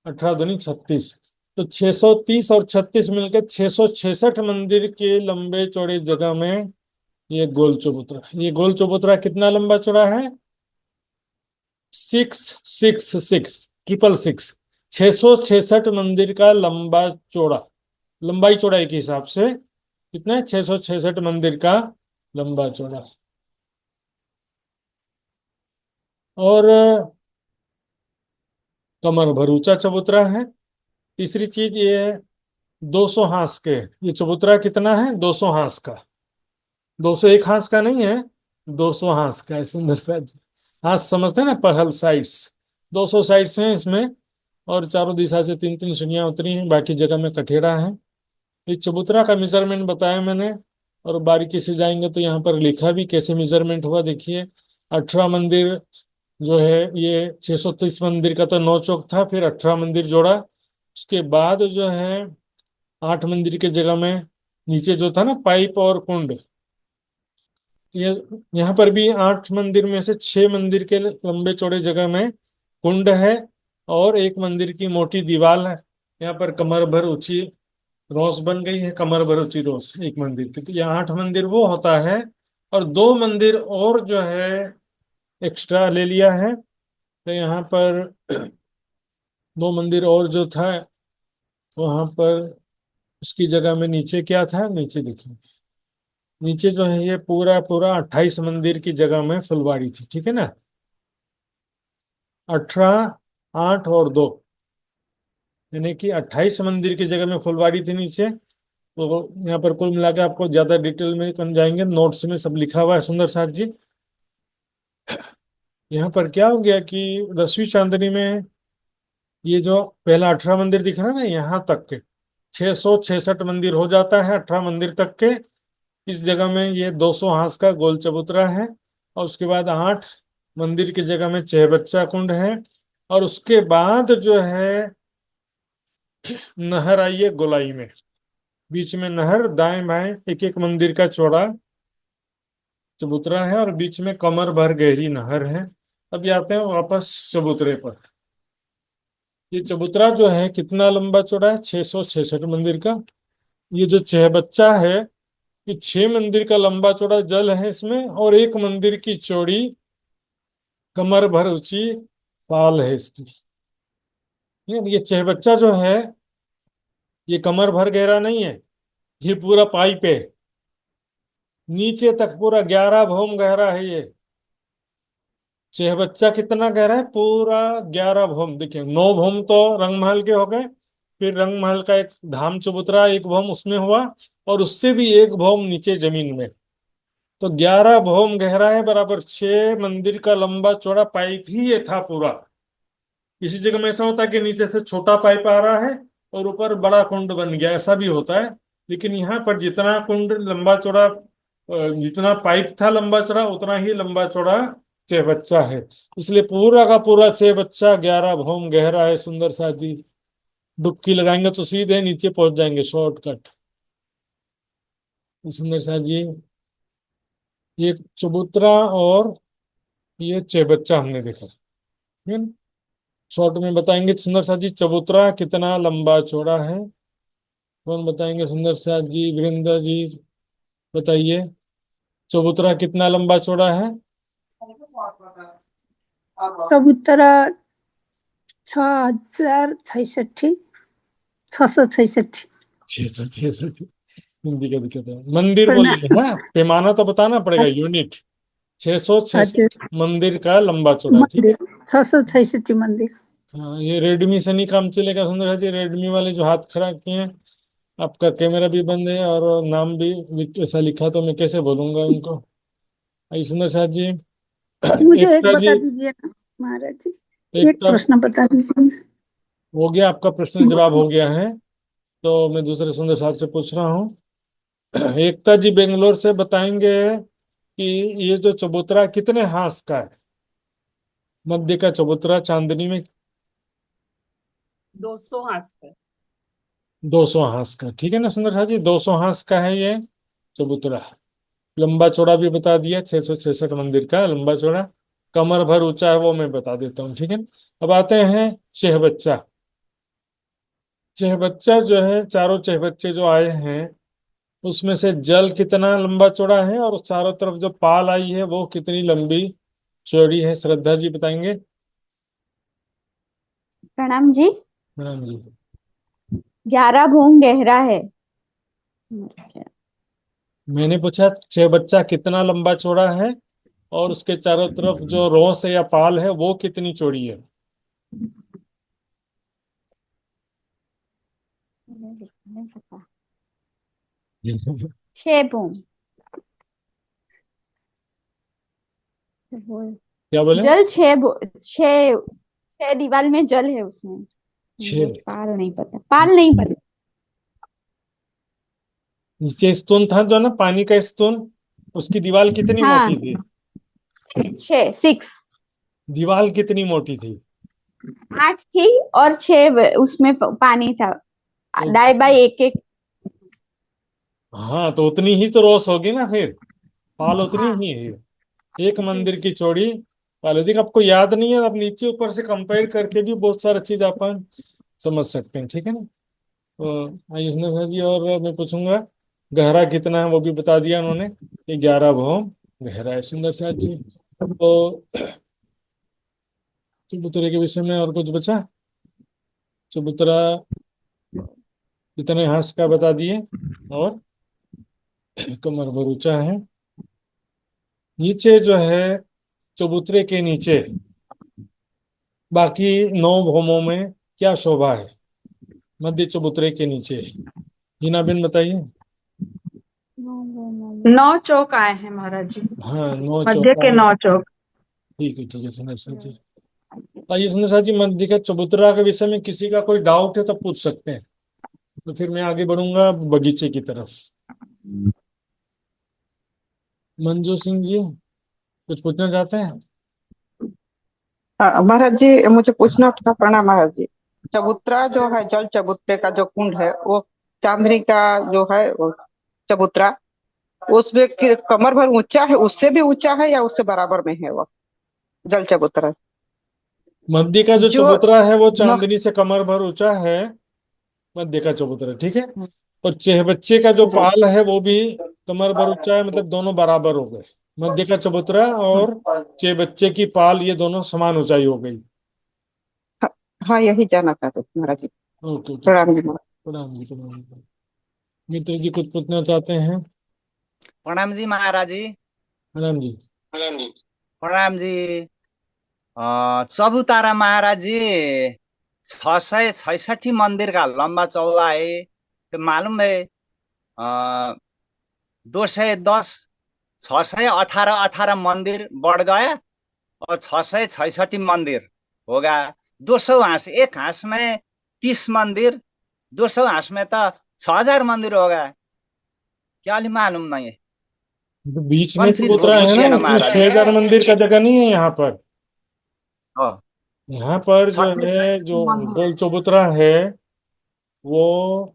18 दूनी 36, तो 630 और 36 मिलकर 666 मंदिर के लंबे चौड़े जगह में ये गोल चबूतरा। ये गोल चबूतरा कितना लंबा चौड़ा है? 666, 666, 666 मंदिर का लंबा चौड़ा, लंबाई चौड़ाई के हिसाब से कितना है? 666 मंदिर का लंबा चौड़ा। और कमर भर ऊंचा चबूतरा है। तीसरी चीज ये है 200 हांस के। ये चबूतरा कितना है? 200 हांस का। 201 हांस का नहीं है, 200 हांस का है। सुंदर सा हांस समझते हैं ना, पहल साइड्स, 200 साइड्स हैं इसमें, और चारों दिशा से 3 3 सीढ़ियां उतरी हैं, बाकी जगह में कठेरा है। इस चबूतरा का मेजरमेंट बताया मैंने, और बारीकी से जाएंगे तो यहाँ पर लिखा भी कैसे मेजरमेंट हुआ, देखिए। 18 मंदिर जो है, ये 630 मंदिर का तो 9 चौक था, फिर 18 मंदिर जोड़ा, उसके बाद जो है 8 मंदिर के जगह में नीचे जो था ना पाइप और कुंड, ये यहाँ पर भी 8 मंदिर में से 6 मंदिर के लंबे चौड़े जगह में कुंड है, और एक मंदिर की मोटी दीवार है। यहाँ पर कमर भर ऊंची रोस बन गई है, कमर भर ऊंची रोस एक मंदिर की। तो ये 8 मंदिर वो होता है, और 2 मंदिर और जो है एक्स्ट्रा ले लिया है। तो यहाँ पर 2 मंदिर और जो था वहां पर, उसकी जगह में नीचे क्या था, नीचे देखिए, नीचे जो है ये पूरा पूरा 28 मंदिर की जगह में फुलवाड़ी थी, ठीक है ना। 18, 8 और 2, यानी कि 28 मंदिर की जगह में फुलवाड़ी थी नीचे। तो यहाँ पर कुल मिला के आपको ज्यादा डिटेल में कम जाएंगे, नोट्स में सब लिखा हुआ है सुंदर साथ जी। यहाँ पर क्या हो गया कि 10वीं चांदनी में ये जो पहला 18 मंदिर दिख रहा है ना, यहाँ तक के 666 मंदिर हो जाता है, 18 मंदिर तक के। इस जगह में ये 200 हांस का गोल चबूतरा है, और उसके बाद 8 मंदिर की जगह में चहबच्चा कुंड है, और उसके बाद जो है नहर आई है गोलाई में, बीच में नहर, दाएं बाएं एक एक मंदिर का चौड़ा चबूतरा है, और बीच में कमर भर गहरी नहर है। अब ये आते हैं वापस चबूतरे पर। ये चबूतरा जो है कितना लंबा चौड़ा है? 666 मंदिर का। ये जो चहबच्चा है, ये 6 मंदिर का लंबा चौड़ा जल है इसमें, और एक मंदिर की चौड़ी कमर भर ऊंची पाल है इसकी। ये चहबच्चा जो है, ये कमर भर गहरा नहीं है, ये पूरा पाइप है, नीचे तक पूरा 11 भौम गहरा है ये। चहबच्चा कितना गहरा है? पूरा 11 भौम। देखिए 9 भौम तो रंगमहल के हो गए, फिर रंगमहल का एक धाम चबूतरा 1 भौम उसमें हुआ, और उससे भी 1 भौम नीचे जमीन में, तो 11 भौम गहरा है, बराबर 6 मंदिर का लंबा चौड़ा पाइप ही ये था पूरा। किसी जगह में ऐसा होता है कि नीचे से छोटा पाइप आ रहा है और ऊपर बड़ा कुंड बन गया, ऐसा भी होता है। लेकिन यहाँ पर जितना कुंड लंबा चौड़ा, जितना पाइप था लंबा चौड़ा, उतना ही लंबा चौड़ा चहबच्चा है। इसलिए पूरा का पूरा चहबच्चा 11 भौम गहरा है। सुंदर सा जी, डुबकी लगाएंगे तो सीधे नीचे पहुंच जाएंगे, शॉर्टकट। सुंदर सा जी, ये चबूतरा और ये चहबच्चा हमने देखा, ठीक है ना? शॉर्ट में बताएंगे सुंदर सा जी, चबूतरा कितना लंबा चौड़ा है? कौन बताएंगे? सुंदर सा जी, वीरेंद्र जी बताइए, चबूतरा कितना लंबा चौड़ा है? चबूतरा 6066 666। 666। हिंदी का दिक्कत है, मंदिर प्रणाम। बोलिए ना, पैमाना तो बताना पड़ेगा, यूनिट। 666 हजुर मंदिर का लंबा चौड़ा, ठीक है। मंदिर 666 मंदिर। हाँ, ये रेडमी से नहीं काम चलेगा सुंदर सा जी। रेडमी वाले जो हाथ खड़ा किए हैं, आपका कैमरा भी बंद है और नाम भी ऐसा लिखा, तो मैं कैसे बोलूंगा उनको। आई सुंदर साथ जी, मुझे एक एकता जी, बता दीजिए ना महाराज जी, एक एकता, प्रश्न बता दीजिए ना। हो गया आपका प्रश्न जवाब हो गया है, तो मैं दूसरे सुंदर साथ से पूछ रहा हूँ। एकता जी बेंगलोर से बताएंगे कि ये जो चबूतरा कितने हांस का है? मध्य का चबूतरा चांदनी में 200 हाथ का। 200 हांस का, ठीक है ना सुंदर साथ जी, 200 हांस का है ये चबूतरा। लंबा चौड़ा भी बता दिया, 666 मंदिर का लंबा चौड़ा। कमर भर ऊंचा है वो मैं बता देता हूँ, ठीक है। अब आते हैं चहबच्चा। चहबच्चा जो है, चारों चहबच्चे जो आए हैं उसमें से जल कितना लंबा चौड़ा है, और उस चारों तरफ जो पाल आई है वो कितनी लंबी चौड़ी है, श्रद्धा जी बताएंगे। प्रणाम जी। मैडम जी। 11 भूम गहरा है। मैंने पूछा चहबच्चा कितना लंबा चौड़ा है, और उसके चारों तरफ जो रोस है या पाल है वो कितनी चौड़ी है। नहीं पता। 6 भूम। क्या बोले। जल 6 दीवार में जल है उसमें। छह। पाल नहीं पता, पाल नहीं पता। नीचे स्तून था जो ना, पानी का स्तून, उसकी दीवार कितनी हाँ, मोटी थी। 6। दीवार कितनी मोटी थी। 8 थी और 6 उसमें पानी था। तो दाई बाई एक एक। हाँ, तो उतनी ही तो रोस होगी ना फिर, पाल उतनी हाँ ही है। एक जी। मंदिर की चौड़ी पाल यदि आपको याद नहीं है, आप नीचे ऊपर से कंपेयर करके भी बहुत सारा चीज अपन समझ सकते हैं, ठीक है ना। तो आयुष ने जी, और मैं पूछूंगा गहरा कितना है वो भी बता दिया उन्होंने, कि 11 भौम गहरा है। सुंदर साथ जी, तो चबूतरे के विषय में और कुछ बचा। चबूतरा कितने हाथ का बता दिए, और कमर भर ऊंचा है। नीचे जो है चबूतरे के नीचे बाकी 9 भौमों में क्या शोभा है, मध्य चबूतरे के नीचे। हिना बिन बताइए। 9 चौक आए हैं महाराज जी। हाँ, 9 मध्य चौका। के 9 चौक। ठीक है सुंदर साथ जी। आइए सुंदर साथ जी, मध्य का चबूतरा के विषय में किसी का कोई डाउट है तो पूछ सकते हैं, तो फिर मैं आगे बढ़ूंगा बगीचे की तरफ। मंजू सिंह जी कुछ पूछना चाहते हैं। महाराज जी, मुझे पूछना था। प्रणाम महाराज जी। चबूतरा जो है, जल चबूतरे का जो कुंड है, वो चांदनी का जो है वो चबूतरा, उसमें कमर भर ऊंचा है, उससे भी ऊंचा है या उससे बराबर में है वो जल चबूतरा मध्य का जो जो चबूतरा है वो न, चांदनी से कमर भर ऊंचा है, मध्य का चबूतरा, ठीक है। और चहबच्चे का जो जी। पाल है वो भी कमर भर ऊंचा है, मतलब दोनों बराबर हो गए। मध्य का चबूतरा और चहबच्चे की पाल ये दोनों समान ऊंचाई हो गई। हाँ, हाँ, यही जानना चाहते थे महाराज जी। ओके ओके, प्रणाम जी महाराज। प्रणाम जी प्रणाम जी। मित्र जी कुछ पूछना चाहते हैं। प्रणाम जी महाराज जी। प्रणाम जी। प्रणाम जी। चबुतारा महाराज जी 666 मंदिर का लंबा चौड़ा है, तो मालूम है 210 618 18 मंदिर बढ़ गया और 666 मंदिर होगा। 200 हांस, एक हांस में 30 मंदिर, 200 हांस में तो 6000 मंदिर होगा। क्या मालूम नहीं है, तो बीच में कंफ्यूज चबूतरा है ना, पूछिए ना इसमें महाराज। 6000 मंदिर का जगह नहीं है यहाँ पर। हाँ, यहाँ पर जो है, 666 जो मंदिर। गोल चबूतरा है वो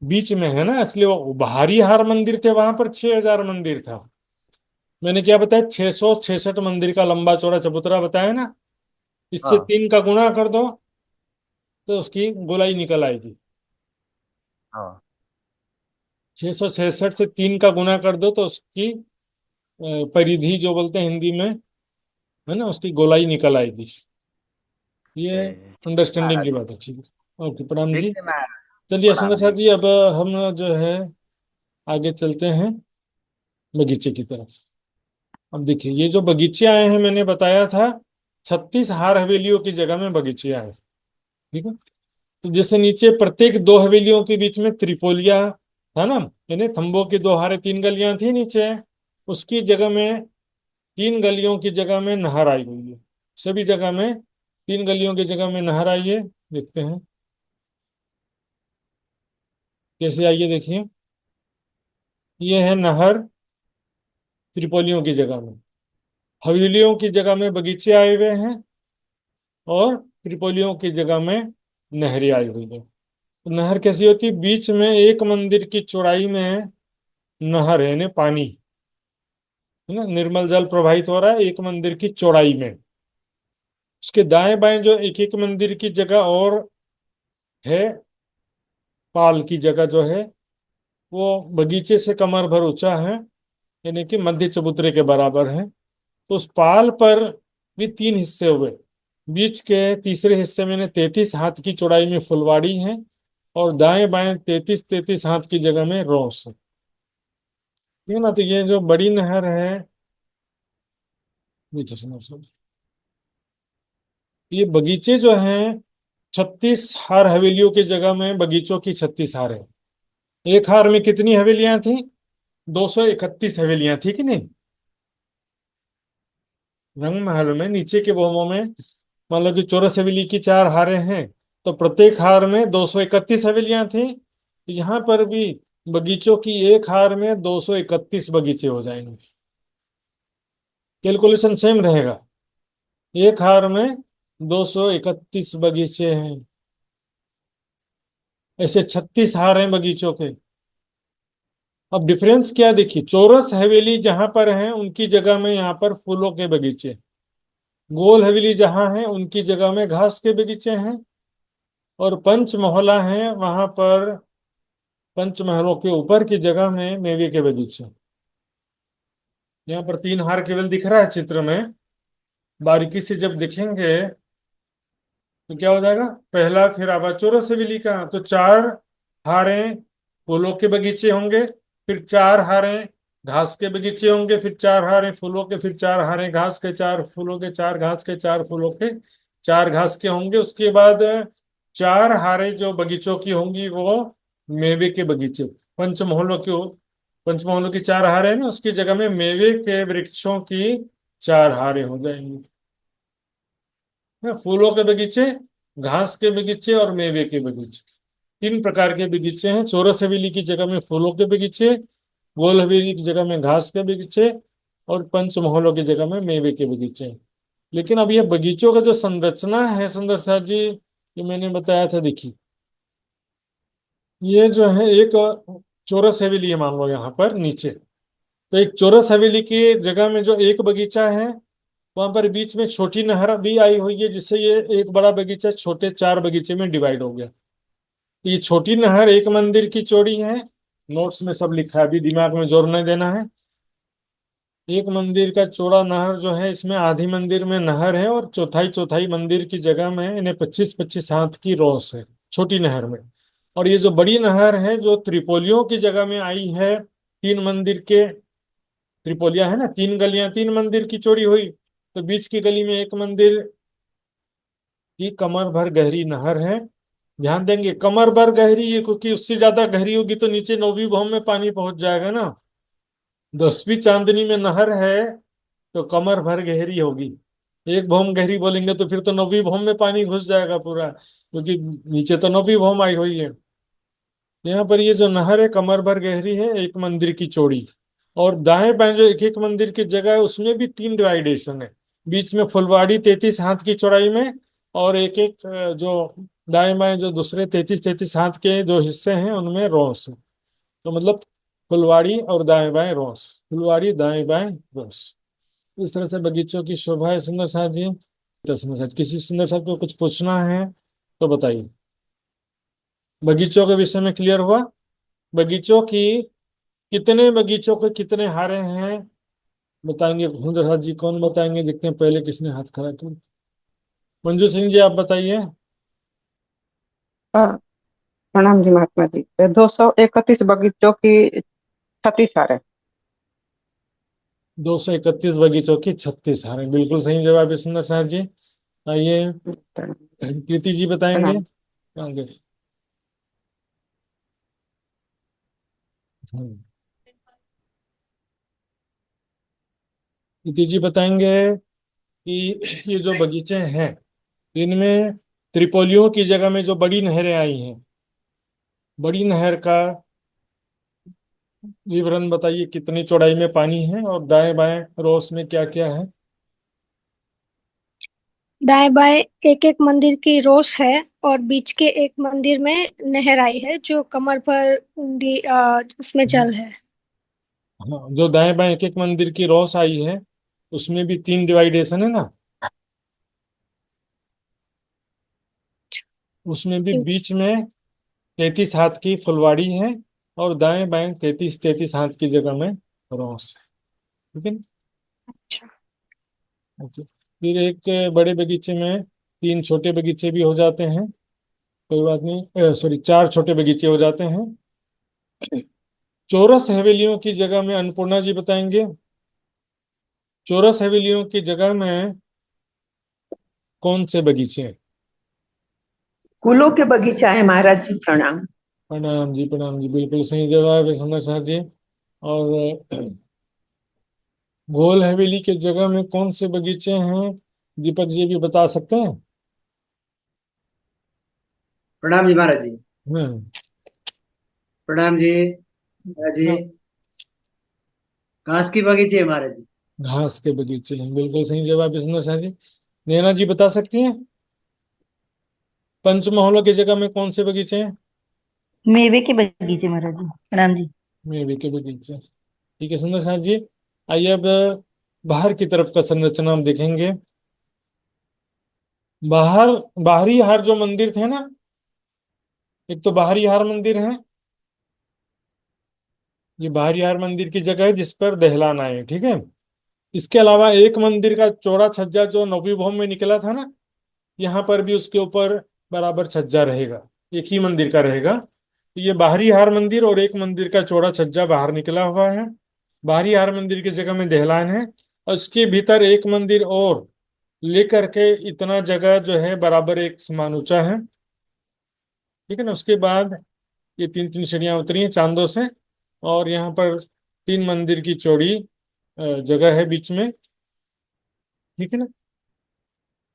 बीच में है ना, इसलिए वो बाहरी हार मंदिर थे, वहां पर 6000 मंदिर था। मैंने क्या बताया, 666 मंदिर का लंबा चौड़ा चबूतरा बताया ना, इससे हाँ 3 का गुणा कर दो तो उसकी गोलाई निकल आएगी। हाँ 666 से 3 का गुणा कर दो तो उसकी परिधि जो बोलते हैं हिंदी में, है ना, उसकी गोलाई निकल आएगी। ये ठीक है अंडरस्टैंडिंग महाराज की जी। बात है, ठीक है। ओके, प्रणाम ठीक जी। है महाराज। चलिए सुंदर प्रणाम साथ जी। जी, अब हम जो है आगे चलते हैं बगीचे की तरफ। अब देखिए, ये जो बगीचे आए हैं मैंने बताया था 36 हार हवेलियों की जगह में बगीचे आए, ठीक है। तो जैसे नीचे प्रत्येक 2 हवेलियों के बीच में त्रिपोलिया था ना, यानी थंबों की 2 हारे 3 गलियां थी नीचे, उसकी जगह में 3 गलियों की जगह में नहर आई हुई है। सभी जगह में 3 गलियों की जगह में नहर आई है। देखते हैं कैसे, आइए देखिए। ये है नहर त्रिपोलियों की जगह में, हवेलियों की जगह में बगीचे आए हुए हैं, और त्रिपोलियों की जगह में नहरें आई हुई है। तो नहर कैसी होती है, बीच में एक मंदिर की चौड़ाई में नहर है, यानी पानी, है ना, निर्मल जल प्रवाहित हो रहा है एक मंदिर की चौड़ाई में। उसके दाएं बाएं जो एक एक मंदिर की जगह और है, पाल की जगह जो है, वो बगीचे से कमर भर ऊंचा है, यानी कि मध्य चबूतरे के बराबर है। तो उस पाल पर भी तीन हिस्से हुए। बीच के तीसरे हिस्से में 33 हाथ की चौड़ाई में फुलवाड़ी है, और दाएं बाएं 33-33 हाथ की जगह में रोस है। ठीक है ना। तो ये जो बड़ी नहर है, ये तो सुनो सुनो। ये बगीचे जो हैं, 36 हार हवेलियों की जगह में बगीचों की 36 हार है। एक हार में कितनी हवेलियां थी? 231 हवेलियां थी कि नहीं? रंग महल में नीचे के भवनों में मतलब कि चौरस हवेली की 4 हारें हैं, तो प्रत्येक हार में 231 हवेलियां थी। तो यहाँ पर भी बगीचों की एक हार में 231 बगीचे हो जाएंगे। कैलकुलेशन सेम रहेगा। एक हार में 231 बगीचे हैं, ऐसे 36 हार हैं बगीचों के। अब डिफरेंस क्या देखिए, चौरस हवेली जहां पर है उनकी जगह में यहाँ पर फूलों के बगीचे, गोल हवेली जहां है उनकी जगह में घास के बगीचे हैं, और पंच मोहल्ला है वहां पर पंच महलों के ऊपर की जगह में मेवे के बगीचे। यहाँ पर 3 हार केवल दिख रहा है चित्र में, बारीकी से जब देखेंगे तो क्या हो जाएगा। पहला फिर आवा चौरस हवेली का, तो 4 हारें फूलों के बगीचे होंगे, फिर 4 हारें घास के बगीचे होंगे, फिर 4 हारें फूलों के, फिर 4 हारें घास के, 4 फूलों के, 4 घास के, 4 फूलों के, 4 घास के होंगे। उसके बाद 4 हारें जो बगीचों की होंगी वो मेवे के बगीचे। पंचमहलों की पंचमहलों की 4 हारें ना, उसकी जगह में मेवे के वृक्षों की 4 हारें हो जाएंगी। फूलों के बगीचे, घास के बगीचे और मेवे के बगीचे, 3 प्रकार के बगीचे हैं। चौरस हवेली की जगह में फूलों के बगीचे, गोल हवेली की जगह में घास के बगीचे, और पंच महलों की जगह में मेवे के बगीचे। लेकिन अब ये बगीचों का जो संरचना है सुंदर साथ जी, ये मैंने बताया था, देखिए ये जो है एक चौरस हवेली है मान लो यहाँ पर नीचे, तो एक चौरस हवेली की जगह में जो एक बगीचा है, वहां पर बीच में छोटी नहर भी आई हुई है, जिससे ये एक बड़ा बगीचा छोटे 4 बगीचे में डिवाइड हो गया। ये छोटी नहर एक मंदिर की चौड़ी है, नोट्स में सब लिखा है, अभी दिमाग में जोर नहीं देना है। एक मंदिर का चौड़ा नहर जो है, इसमें आधी मंदिर में नहर है और चौथाई चौथाई मंदिर की जगह में इन्हें 25-25 हाथ की रोस है छोटी नहर में। और ये जो बड़ी नहर है जो त्रिपोलियों की जगह में आई है, 3 मंदिर के त्रिपोलिया है ना, 3 गलियां 3 मंदिर की चौड़ी हुई, तो बीच की गली में एक मंदिर की कमर भर गहरी नहर है। ध्यान देंगे कमर भर गहरी है, क्योंकि उससे ज्यादा गहरी होगी तो नीचे 9वीं भौम में पानी पहुंच जाएगा ना। 10वीं चांदनी में नहर है तो कमर भर गहरी होगी। एक भौम गहरी बोलेंगे तो फिर तो 9वीं भौम में पानी घुस जाएगा पूरा, क्योंकि नीचे तो 9वीं भौम आई हुई है। यहाँ पर ये जो नहर है कमर भर गहरी है, एक मंदिर की चौड़ी, और दाएं बाएं जो एक एक मंदिर की जगह है उसमें भी 3 डिवाइडेशन है। बीच में फुलवाड़ी 33 हाथ की चौड़ाई में, और एक एक जो दाएं बाएं जो दूसरे 33-33 हाथ के जो हिस्से हैं उनमें रोस है। तो मतलब फुलवाड़ी और दाएं बाएं रोस, फुलवाड़ी दाएं बाएं रोस। इस तरह से बगीचों की शोभा है सुंदर साथ जी। तो सुंदर साथ, किसी सुंदर साथ को कुछ पूछना है तो बताइए। बगीचों के विषय में क्लियर हुआ? बगीचों की कितने बगीचों के कितने हारे हैं बताएंगे सुंदर साथ जी? कौन बताएंगे? देखते हैं पहले किसने हाथ खड़ा किया। मंजू सिंह जी आप बताइए। प्रणाम जी महात्मा जी। 231 बगीचों की 36 हारें। 231 बगीचों की 36 हारें, बिल्कुल सही जवाब है सुंदर साथ जी। आइए कृति जी बताएंगे। प्रणाम। आगे। हम्म। कृति जी बताएंगे कि ये जो बगीचे हैं इनमें त्रिपोलियों की जगह में जो बड़ी नहरें आई हैं, बड़ी नहर का विवरण बताइए, कितनी चौड़ाई में पानी है और दाएं बाएं रोस में क्या क्या है? दाएं बाएं एक एक मंदिर की रोस है, और बीच के एक मंदिर में नहर आई है जो कमर पर उसमें जल है। हाँ, जो दाएं बाएं एक एक मंदिर की रॉस आई है उसमें भी 3 डिवाइडेशन है ना, उसमें भी बीच में 33 हाथ की फुलवाड़ी है और दाएं बाएं 33 हाथ की जगह में रॉस है। ठीक है ना? अच्छा। ओके। फिर एक बड़े बगीचे में 3 छोटे बगीचे भी हो जाते हैं, कोई बात नहीं, सॉरी 4 छोटे बगीचे हो जाते हैं। चौरस हवेलियों की जगह में अन्नपूर्णा जी बताएंगे, चौरस हवेलियों की जगह में कौन से बगीचे हैं? फूलों के बगीचा है महाराज जी, प्रणाम। प्रणाम जी, प्रणाम जी, बिल्कुल सही जवाब है सुंदर शाह जी। और गोल हवेली के जगह में कौन से बगीचे हैं, दीपक जी भी बता सकते हैं? प्रणाम जी महाराज जी। हम्म। प्रणाम जी महाराज जी। घास की बगीचे है महाराज जी। घास के बगीचे हैं, बिल्कुल सही जवाब है सुंदर शाह जी। नैना जी बता सकती हैं पंचमहलों की जगह में कौन से बगीचे हैं? मेवे के बगीचे महाराज जी, प्रणाम जी। मेवे के बगीचे। ठीक है सुंदर शाह जी। आइए अब बाहर की तरफ का संरचना हम देखेंगे। बाहर बाहरी हार जो मंदिर थे ना, एक तो बाहरी हार मंदिर है, ये बाहरी हार मंदिर की जगह है जिस पर दहलान आए, ठीक है। इसके अलावा एक मंदिर का चौड़ा छज्जा जो नौवीं भौम में निकला था ना, यहाँ पर भी उसके ऊपर बराबर छज्जा रहेगा, एक ही मंदिर का रहेगा। तो ये बाहरी हार मंदिर और एक मंदिर का चौड़ा छज्जा बाहर निकला हुआ है। बाहरी हार मंदिर की जगह में दहलान है और उसके भीतर एक मंदिर और लेकर के इतना जगह जो है बराबर एक समान ऊंचा है। ठीक है ना। उसके बाद ये 3 3 सीढ़ियां उतरी हैं चांदों से, और यहाँ पर 3 मंदिर की चौड़ी जगह है बीच में। ठीक है ना।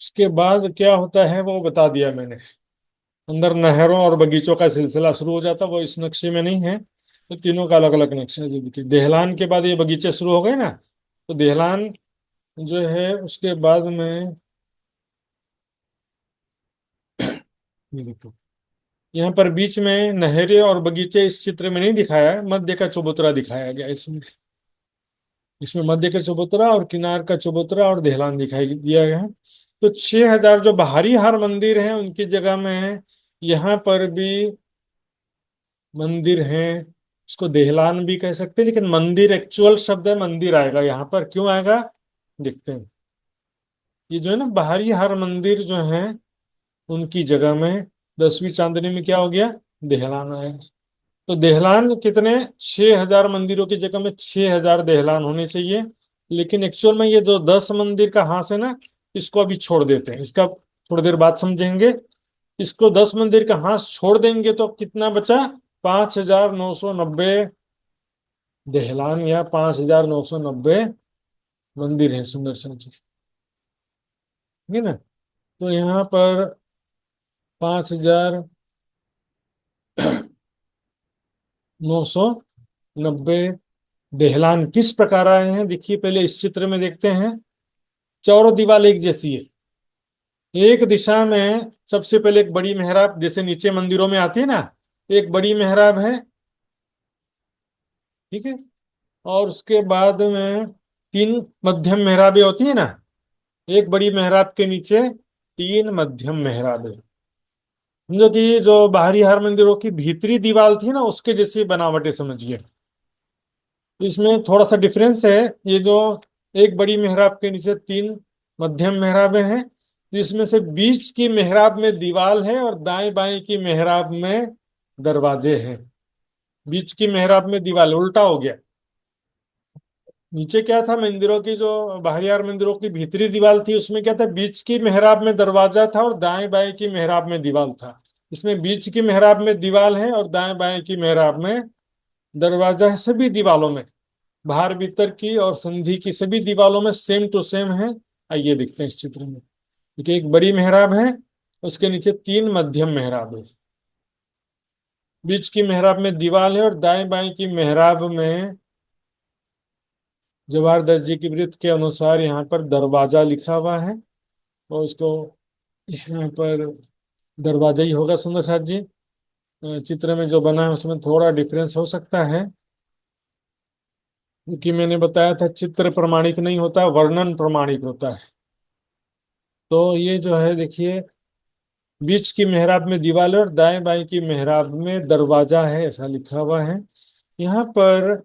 उसके बाद क्या होता है वो बता दिया मैंने। अंदर नहरों और बगीचों का सिलसिला शुरू हो जाता, वो इस नक्शे में नहीं है, तो तीनों का अलग अलग नक्शा है। जो देखिए देहलान के बाद ये बगीचे शुरू हो गए ना, तो देहलान जो है उसके बाद में ये देखो यहाँ पर बीच में नहरें और बगीचे इस चित्र में नहीं दिखाया है, मध्य का चबूतरा दिखाया गया इसमें। इसमें मध्य का चबूतरा और किनार का चबूतरा और देहलान दिखाई दिया गया है। तो 6000 जो बाहरी हार मंदिर हैं उनकी जगह में यहाँ पर भी मंदिर हैं। इसको देहलान भी कह सकते हैं, लेकिन मंदिर एक्चुअल शब्द है, मंदिर आएगा यहाँ पर, क्यों आएगा देखते हैं। ये जो है ना बाहरी हार मंदिर जो है उनकी जगह में 10वीं चांदनी में क्या हो गया, देहलान आएगा। तो देहलान कितने, 6000 मंदिरों की जगह में 6000 देहलान होने चाहिए। लेकिन एक्चुअल में ये जो 10 मंदिर का हाथ है ना, इसको अभी छोड़ देते हैं, इसका थोड़ी देर बाद समझेंगे। इसको 10 मंदिर का हाथ छोड़ देंगे तो कितना बचा, 5990 देहलान या 5990 मंदिर है सुंदर सा जी। ठीक है ना। तो यहाँ पर 5990 देहलान किस प्रकार आए हैं देखिए, पहले इस चित्र में देखते हैं। चारों दीवार एक जैसी है, एक दिशा में सबसे पहले एक बड़ी मेहराब, जैसे नीचे मंदिरों में आती है ना, एक बड़ी मेहराब है। ठीक है। और उसके बाद में 3 मध्यम मेहराबें होती है ना, एक बड़ी मेहराब के नीचे 3 मध्यम मेहराबें। समझो कि जो बाहरी हार मंदिरों की भीतरी दीवार थी ना उसके जैसी बनावट है, समझिए। तो इसमें थोड़ा सा डिफरेंस है, ये जो एक बड़ी मेहराब के नीचे 3 मध्यम मेहराबें हैं, तो इसमें से बीच की मेहराब में दीवार है और दाएं बाएं की मेहराब में दरवाजे हैं। बीच की मेहराब में दीवार, उल्टा हो गया। नीचे क्या था, मंदिरों की जो बाहरी हार मंदिरों की भीतरी दीवार थी उसमें क्या था, बीच की मेहराब में दरवाजा था और दाएं बाएं की मेहराब में दीवार था। इसमें बीच की मेहराब में दीवार है और दाएं बाएं की मेहराब में दरवाजा है। सभी दीवारों में, बाहर भीतर की और संधि की सभी दीवारों में सेम टू सेम है। आइए देखते हैं इस चित्र में। देखिए एक बड़ी मेहराब है, उसके नीचे 3 मध्यम मेहराब है, बीच की मेहराब में दीवार है और दाएं बाएं की मेहराब में जवारदस्त जी की वृत्त के अनुसार यहाँ पर दरवाजा लिखा हुआ है, और इसको यहाँ पर दरवाजा ही होगा सुंदर साथ जी। चित्र में जो बना है उसमें थोड़ा डिफरेंस हो सकता है। क्योंकि मैंने बताया था चित्र प्रमाणिक नहीं होता, वर्णन प्रमाणिक होता है। तो ये जो है देखिए, बीच की मेहराब में दीवार और दाएं बाएं की मेहराब में दरवाजा है, ऐसा लिखा हुआ है। यहाँ पर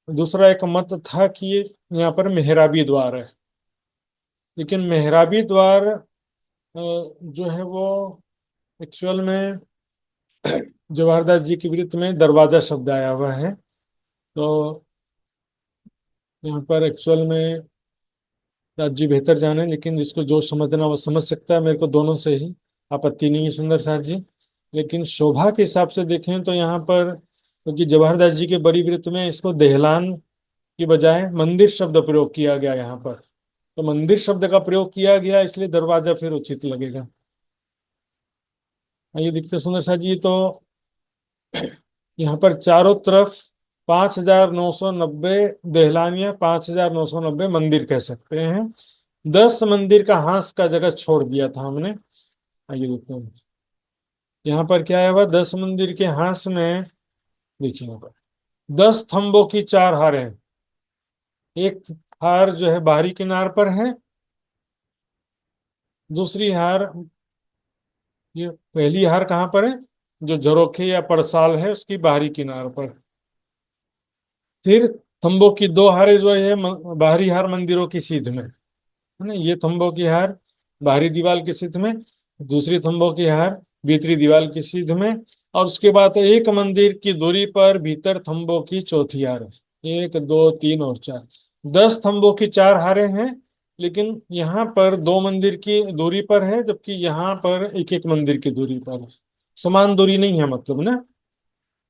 दूसरा एक मत था कि यहाँ पर मेहराबी द्वार है, लेकिन मेहराबी द्वार जो है वो एक्चुअल में जवाहरदास जी की वृत्त में दरवाजा शब्द आया हुआ है। तो यहाँ पर एक्चुअल में राज जी बेहतर जाने, लेकिन जिसको जो समझना वो समझ सकता है। मेरे को दोनों से ही आपत्ति नहीं है सुंदर साथ जी, लेकिन शोभा के हिसाब से देखें तो यहाँ पर, क्योंकि जवाहरदास जी के बड़ी वृत्त में इसको देहलान की बजाय मंदिर शब्द प्रयोग किया गया यहाँ पर, तो मंदिर शब्द का प्रयोग किया गया, इसलिए दरवाजा फिर उचित लगेगा। आइए देखते सुंदर साथ जी। तो यहाँ पर चारों तरफ 5,990 दहलान या 5,990 मंदिर कह सकते हैं। 10 मंदिर का हांस का जगह छोड़ दिया था हमने। आइए देखते हैं यहाँ पर क्या है। वह 10 मंदिर के हांस में देखिए, यहाँ पर 10 थंबों की 4 हारें हैं। एक हार जो है बाहरी किनार पर है, दूसरी हार, ये पहली हार कहाँ पर है, जो झरोखे या पड़साल है उसकी बाहरी किनार पर। फिर थंबों की 2 हारें जो है बाहरी हार मंदिरों की सीध में है ना, ये थंबों की हार बाहरी दीवार की सीध में, दूसरी थंबों की हार भीतरी दीवार की सीध में, और उसके बाद एक मंदिर की दूरी पर भीतर थंबों की चौथी हार है। 1 2 3 और 4, 10 थंबों की 4 हारें हैं, लेकिन यहाँ पर 2 मंदिर की दूरी पर है, जबकि यहाँ पर एक एक मंदिर की दूरी पर है। समान दूरी नहीं है मतलब ना।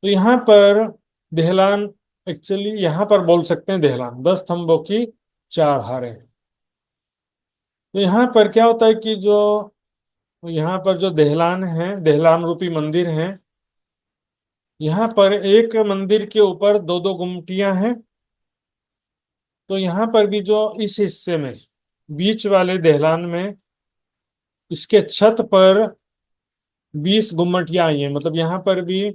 तो यहाँ पर देहलान, एक्चुअली यहाँ पर बोल सकते हैं देहलान, 10 थंबों की 4 हारें। तो यहाँ पर क्या होता है कि जो यहाँ पर जो देहलान है, देहलान रूपी मंदिर है, यहाँ पर एक मंदिर के ऊपर 2-2 गुमटियां हैं। तो यहाँ पर भी जो इस हिस्से में बीच वाले देहलान में इसके छत पर 20 गुम्मटियां आई हैं, मतलब यहाँ पर भी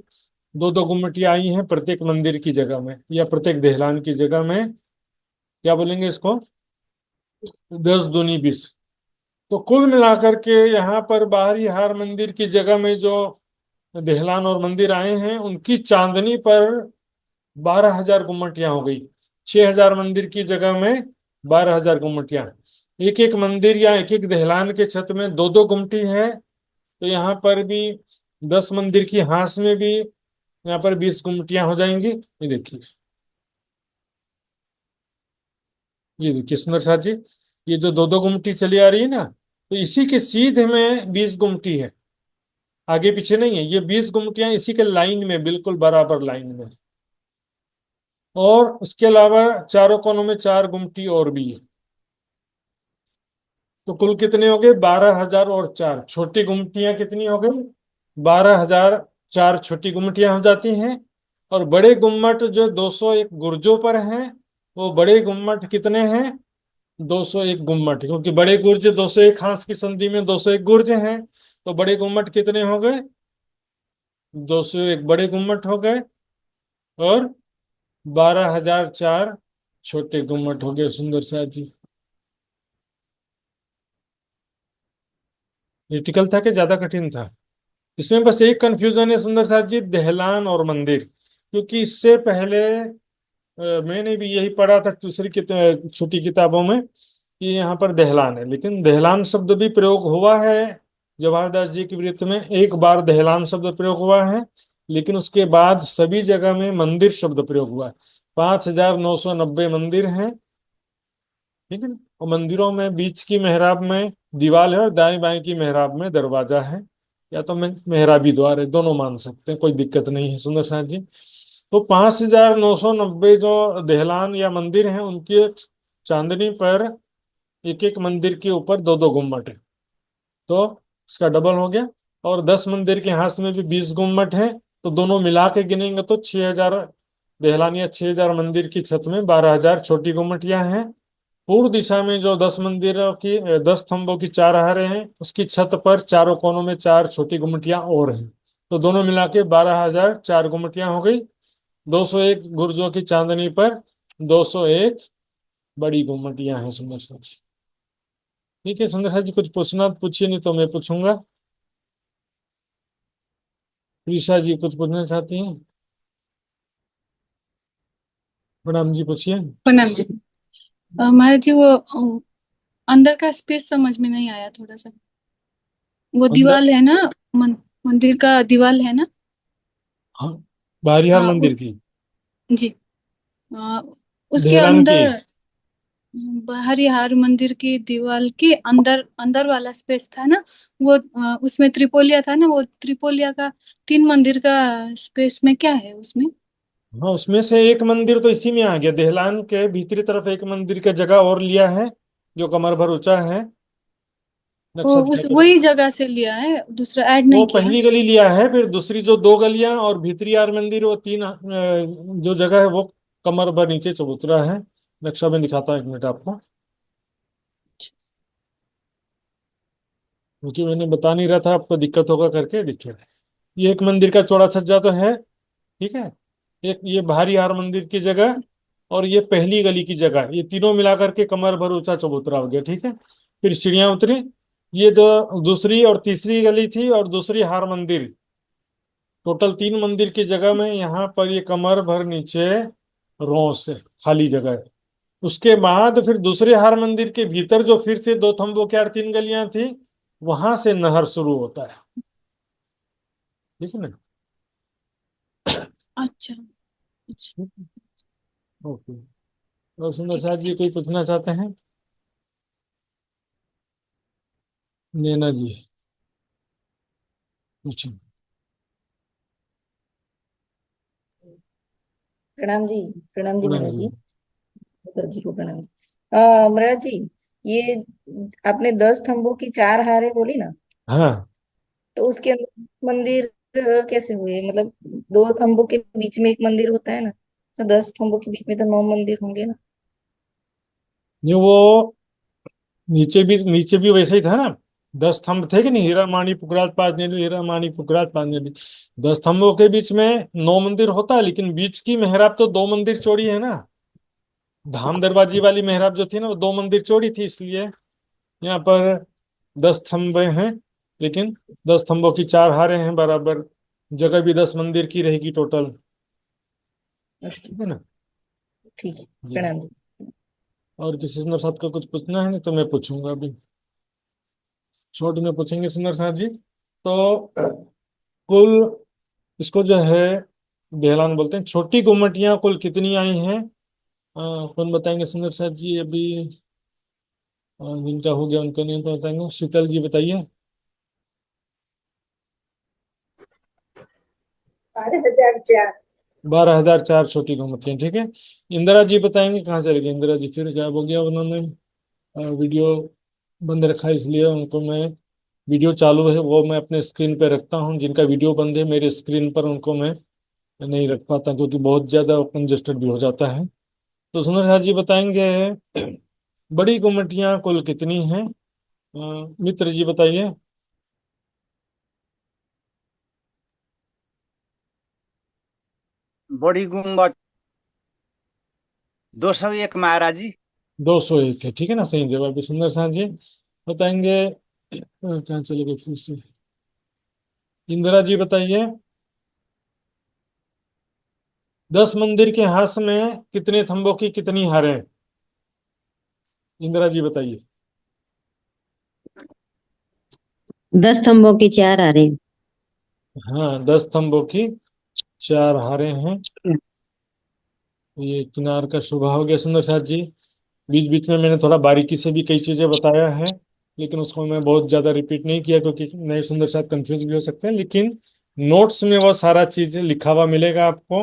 2-2 गुम्मटियां आई हैं प्रत्येक मंदिर की जगह में, या प्रत्येक देहलान की जगह में। क्या बोलेंगे इसको, 10 दूनी 20। तो कुल मिलाकर के यहाँ पर बाहरी हार मंदिर की जगह में जो देहलान और मंदिर आए हैं, उनकी चांदनी पर 12,000 गुम्मटियां हो गई। 6,000 मंदिर की जगह में 12,000 गुम्मटियां। एक एक मंदिर या एक एक देहलान के छत में 2-2 गुम्मटी है। तो यहाँ पर भी 10 मंदिर की हांस में भी यहाँ पर 20 गुम्मटियां हो जाएंगी। ये देखिए, ये देखिए सुंदर साथ जी, ये जो 2-2 गुम्मटी चली आ रही है ना, तो इसी के सीधे में 20 गुम्मटी है, आगे पीछे नहीं है। ये 20 गुम्मटियां इसी के लाइन में, बिल्कुल बराबर लाइन में। और उसके अलावा चारों कोनों में 4 गुम्मटी और भी है। तो कुल कितने हो गए, 12,000 और 4 छोटी गुम्मटियां कितनी हो गई, 12,000। 4 छोटी गुम्मटियां हो जाती हैं। और बड़े गुम्मट जो 201 गुर्जों पर हैं, वो बड़े गुम्मट कितने हैं, 201 गुम्मट, क्योंकि बड़े गुर्ज 201 हांस की संधि में 201 गुर्ज हैं। तो बड़े गुम्मट कितने हो गए, 201 बड़े गुम्मट हो गए, और 12,004 छोटे गुम्मट हो गए। सुंदर साथ जी, क्रिटिकल था कि ज्यादा कठिन था। इसमें बस एक कंफ्यूजन है सुंदर साथ जी, दहलान और मंदिर। क्योंकि इससे पहले मैंने भी यही पढ़ा था दूसरी छोटी किताबों में कि यहाँ पर दहलान है, लेकिन दहलान शब्द भी प्रयोग हुआ है जवाहरदास जी की वृत्त में। एक बार दहलान शब्द प्रयोग हुआ है, लेकिन उसके बाद सभी जगह में मंदिर शब्द प्रयोग हुआ है। 5,990 मंदिर हैं, ठीक है। और मंदिरों में बीच की मेहराब में दीवार है और दाएं बाएं की मेहराब में दरवाजा है, या तो मेहराबी द्वार है, दोनों मान सकते हैं, कोई दिक्कत नहीं है सुंदर साथ जी। तो 5,990 जो देहलान या मंदिर हैं, उनके चांदनी पर एक एक मंदिर के ऊपर 2-2 गुम्मट है, तो इसका डबल हो गया। और 10 मंदिर के हाथ में भी 20 गुम्मट है, तो दोनों मिला के गिनेंगे तो 6,000 देहलान या 6,000 मंदिर की छत में 12,000 छोटी गुम्मटियां हैं। पूर्व दिशा में जो 10 मंदिरों की 10 थंबों की 4 हारें हैं, उसकी छत पर चारों कोनों में 4 छोटी गुम्मटियां और हैं। तो दोनों मिला के 12,004 गुम्मटियां हो गई। 201 गुर्जों की चांदनी पर 201 बड़ी गुम्मटियां हैं सुंदर साथ जी। ठीक है सुंदर साथ जी, कुछ पूछना तो पूछिए, नहीं तो मैं पूछूंगा। प्रीशा जी कुछ पूछना चाहती हैं? प्रणाम जी, पूछिए। प्रणाम जी। महाराज जी वो अंदर का स्पेस समझ में नहीं आया थोड़ा सा। वो अंदर, दीवाल है ना, मंदिर का दीवाल है ना। हाँ, बारियार हाँ मंदिर की, जी। अ, उसके देहरान की। अंदर हरिहर मंदिर की दीवार के अंदर अंदर वाला स्पेस था ना, वो उसमें त्रिपोलिया था ना, वो त्रिपोलिया का 3 मंदिर का स्पेस में क्या है उसमें? हाँ, उसमें से एक मंदिर तो इसी में आ गया, देहलान के भीतरी तरफ एक मंदिर का जगह और लिया है, जो कमर भर ऊंचा है। वो नक्शा उस दिखाकर, वही जगह से लिया है, दूसरा ऐड वो नहीं किया। पहली गली लिया है, फिर दूसरी जो 2 गलियां और भीतरी यार मंदिर, वो तीन जो जगह है वो कमर भर नीचे चबूतरा है। नक्शा में दिखाता हूं, 1 मिनट आपको, क्योंकि मैंने बता नहीं रहा था, आपको दिक्कत होगा करके देखिए। ये एक मंदिर का चौड़ा छज्जा तो है, ठीक है। एक ये बाहरी हार मंदिर की जगह, और ये पहली गली की जगह, ये तीनों मिलाकर के कमर भर ऊंचा चबूतरा हो गया, ठीक है। फिर सीढ़ियां उतरी, ये जो दूसरी और तीसरी गली थी और दूसरी हार मंदिर, टोटल 3 मंदिर की जगह में यहाँ पर ये कमर भर नीचे रोस है, खाली जगह है। उसके बाद फिर दूसरे हार मंदिर के भीतर जो फिर से 2 थंबों की और 3 गलियां थी, वहां से नहर शुरू होता है, ठीक है ना। अच्छा अच्छा। ओके। और सुंदर ठीक है, साहब जी थैंक कोई पूछना चाहते हैं? नैना जी पूछिए। प्रणाम जी। प्रणाम जी पूनम महाराज जी। जी। माता जी को प्रणाम। महाराज जी, ये आपने 10 थंबों की 4 हारे बोली ना, हाँ, तो उसके अंदर मंदिर कैसे हुए? मतलब 2 थंबों के बीच में एक मंदिर होता है ना, तो 10 थंबों के बीच में तो 9 मंदिर होंगे ना। ये वो नीचे भी वैसे ही था ना। 10 थंब थे कि नहीं, हीरा माणी पुखराज पाजनेलु, हीरा माणी पुखराज पाजनेलु। 10 थंबों के बीच में 9 मंदिर होता है, लेकिन बीच की मेहराब तो 2 मंदिर चौड़ी है ना। धाम दरवाजी वाली मेहराब जो थी ना, वो 2 मंदिर चौड़ी थी, इसलिए यहाँ पर 10 थंबे हैं। लेकिन 10 थंबों की 4 हारें हैं बराबर, जगह भी 10 मंदिर की रहेगी टोटल, अच्छा, ठीक है ना। ठीक है। जी। प्रणाम जी। और किसी सुंदर साथ का कुछ पूछना है, नहीं तो मैं पूछूंगा अभी। छोट में पूछेंगे सुंदर साथ जी, तो कुल, इसको जो है बेहलान बोलते हैं, छोटी गुम्मटियां कुल कितनी आई हैं? कौन बताएंगे सुंदर साथ जी अभी? जिनका हो गया उनको नहीं तो बताएंगे, शीतल जी बताइए। 12,004। 12,004 छोटी गुम्मटियां, ठीक है। इंदिरा जी बताएंगे, कहाँ चले गए इंदिरा जी? फिर क्या हो गया, उन्होंने वीडियो बंद रखा, इसलिए उनको मैं, वीडियो चालू है वो मैं अपने स्क्रीन पे रखता हूँ, जिनका वीडियो बंद है मेरे स्क्रीन पर उनको मैं नहीं रख पाता, क्योंकि बहुत ज़्यादा कंजेस्टेड भी हो जाता है। तो सुंदर साथ जी बताएंगे, बड़ी गुम्मटियां कुल कितनी हैं? मित्र जी बताइए। बड़ी गुम्बद 201 महाराज जी। 201 है, ठीक है ना, सही जवाब है। सुंदर साथ जी बताएंगे, कहाँ चले गए फिर से? इंदिरा जी बताइए, 10 मंदिर के हाथ में कितने थंबों की कितनी हारें? इंदिरा जी बताइए। 10 थंबों की 4 हारें। हाँ, 10 थंबों की 4 हारें हैं। ये किनार का शुभ हो गया सुंदर साथ जी। बीच बीच में मैंने थोड़ा बारीकी से भी कई चीजें बताया है, लेकिन उसको मैं बहुत ज्यादा रिपीट नहीं किया, क्योंकि नए सुंदर साथ कंफ्यूज भी हो सकते हैं। लेकिन नोट्स में वो सारा चीज लिखा हुआ मिलेगा आपको,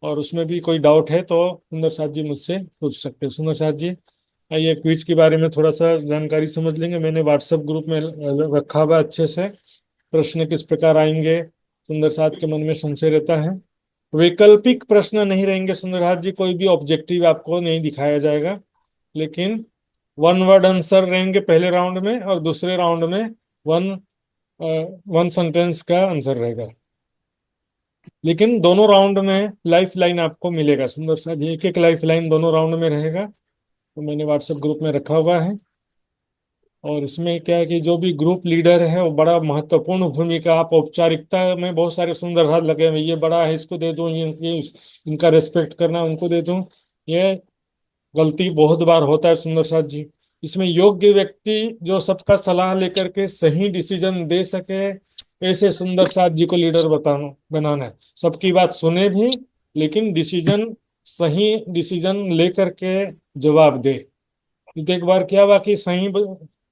और उसमें भी कोई डाउट है तो सुंदर साथ जी मुझसे पूछ सकते हैं। सुंदर साथ जी, आइए क्विज के बारे में थोड़ा सा जानकारी समझ लेंगे। मैंने व्हाट्सएप ग्रुप में रखा हुआ है अच्छे से, प्रश्न किस प्रकार आएंगे, सुंदर साथ के मन में संशय रहता है। वैकल्पिक प्रश्न नहीं रहेंगे सुंदरहार जी, कोई भी ऑब्जेक्टिव आपको नहीं दिखाया जाएगा, लेकिन 1 वर्ड आंसर रहेंगे पहले राउंड में, और दूसरे राउंड में वन 1 सेंटेंस का आंसर रहेगा। लेकिन दोनों राउंड में लाइफ लाइन आपको मिलेगा सुंदर सा जी, एक एक लाइफ लाइन दोनों राउंड में रहेगा। तो मैंने व्हाट्सएप ग्रुप में रखा हुआ है। और इसमें क्या है कि जो भी ग्रुप लीडर है वो बड़ा महत्वपूर्ण भूमिका, आप औपचारिकता में बहुत सारे सुंदर हाथ लगे हुए, ये बड़ा है इसको दे दूं, ये इनका रेस्पेक्ट करना उनको दे दूं, ये गलती बहुत बार होता है सुंदर साथ जी। इसमें योग्य व्यक्ति जो सबका सलाह लेकर के सही डिसीजन दे सके, ऐसे सुंदर साथ जी को लीडर बनाना है। सबकी बात सुने भी, लेकिन डिसीजन सही डिसीजन लेकर के जवाब दे। तो एक बार क्या हुआ कि सही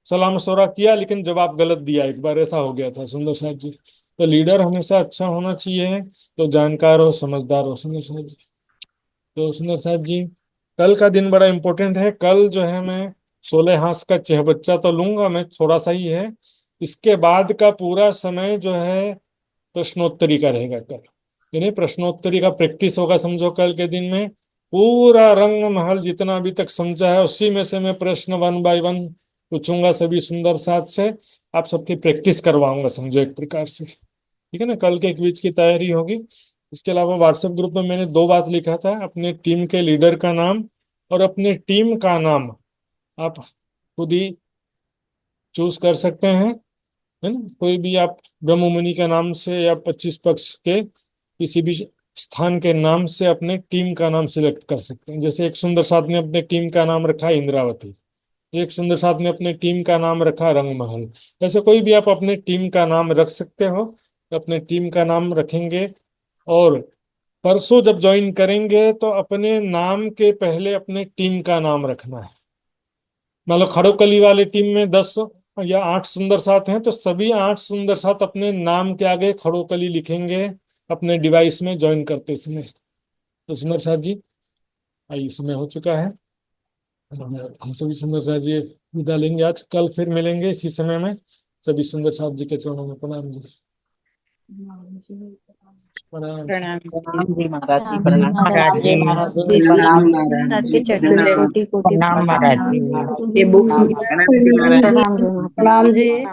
सलाह मशवरा किया लेकिन जवाब गलत दिया, एक बार ऐसा हो गया था सुंदर साथ जी। तो लीडर हमेशा अच्छा होना चाहिए, तो जानकार हो समझदार हो सुंदर साथ जी। तो सुंदर साथ जी, कल का दिन बड़ा इंपॉर्टेंट है। कल जो है मैं 16 हाथ का चहबच्चा तो लूंगा मैं, थोड़ा सा ही है। इसके बाद का पूरा समय जो है प्रश्नोत्तरी का रहेगा कल, यानी प्रश्नोत्तरी का प्रैक्टिस होगा। समझो कल के दिन में पूरा रंग महल जितना अभी तक समझा है उसी में से मैं प्रश्न 1 बाय 1 पूछूंगा सभी सुंदर साथ से, आप सबकी प्रैक्टिस करवाऊंगा समझो एक प्रकार से, ठीक है ना। कल के क्विज की तैयारी होगी। इसके अलावा व्हाट्सएप ग्रुप में मैंने 2 बात लिखा था, अपने टीम के लीडर का नाम और अपने टीम का नाम आप खुद ही चूज कर सकते हैं, है ना। कोई भी आप ब्रह्ममुनि के नाम से या 25 पक्ष के किसी भी स्थान के नाम से अपने टीम का नाम सिलेक्ट कर सकते हैं। जैसे एक सुंदर साथ ने अपने टीम का नाम रखा इंद्रावती, एक सुंदर साथ ने अपने टीम का नाम रखा रंगमहल। ऐसे कोई भी आप अपने टीम का नाम रख सकते हो, तो अपने टीम का नाम रखेंगे। और परसों जब ज्वाइन करेंगे तो अपने नाम के पहले अपने टीम का नाम रखना है। मान लो खड़ोकली वाली टीम में 10 या 8 सुंदर साथ हैं, तो सभी 8 सुंदर साथ अपने नाम के आगे खड़ोकली लिखेंगे अपने डिवाइस में ज्वाइन करते समय। तो सुंदर साथ जी, आइए समय हो चुका है, हम सभी सुंदर साथ जी विदा लेंगे आज। कल फिर मिलेंगे इसी समय में। सभी सुंदर साथ जी के चरणों में प्रणाम जी। प्रणाम जी महाराज जी, प्रणाम प्रणाम जी महाराज जी, महाराज प्रणाम जी, जी, प्रणाम कोटि कोटि प्रणाम महाराज जी। प्रणाम। ये बुक्स प्रणाम जी महाराज। प्रणाम जी।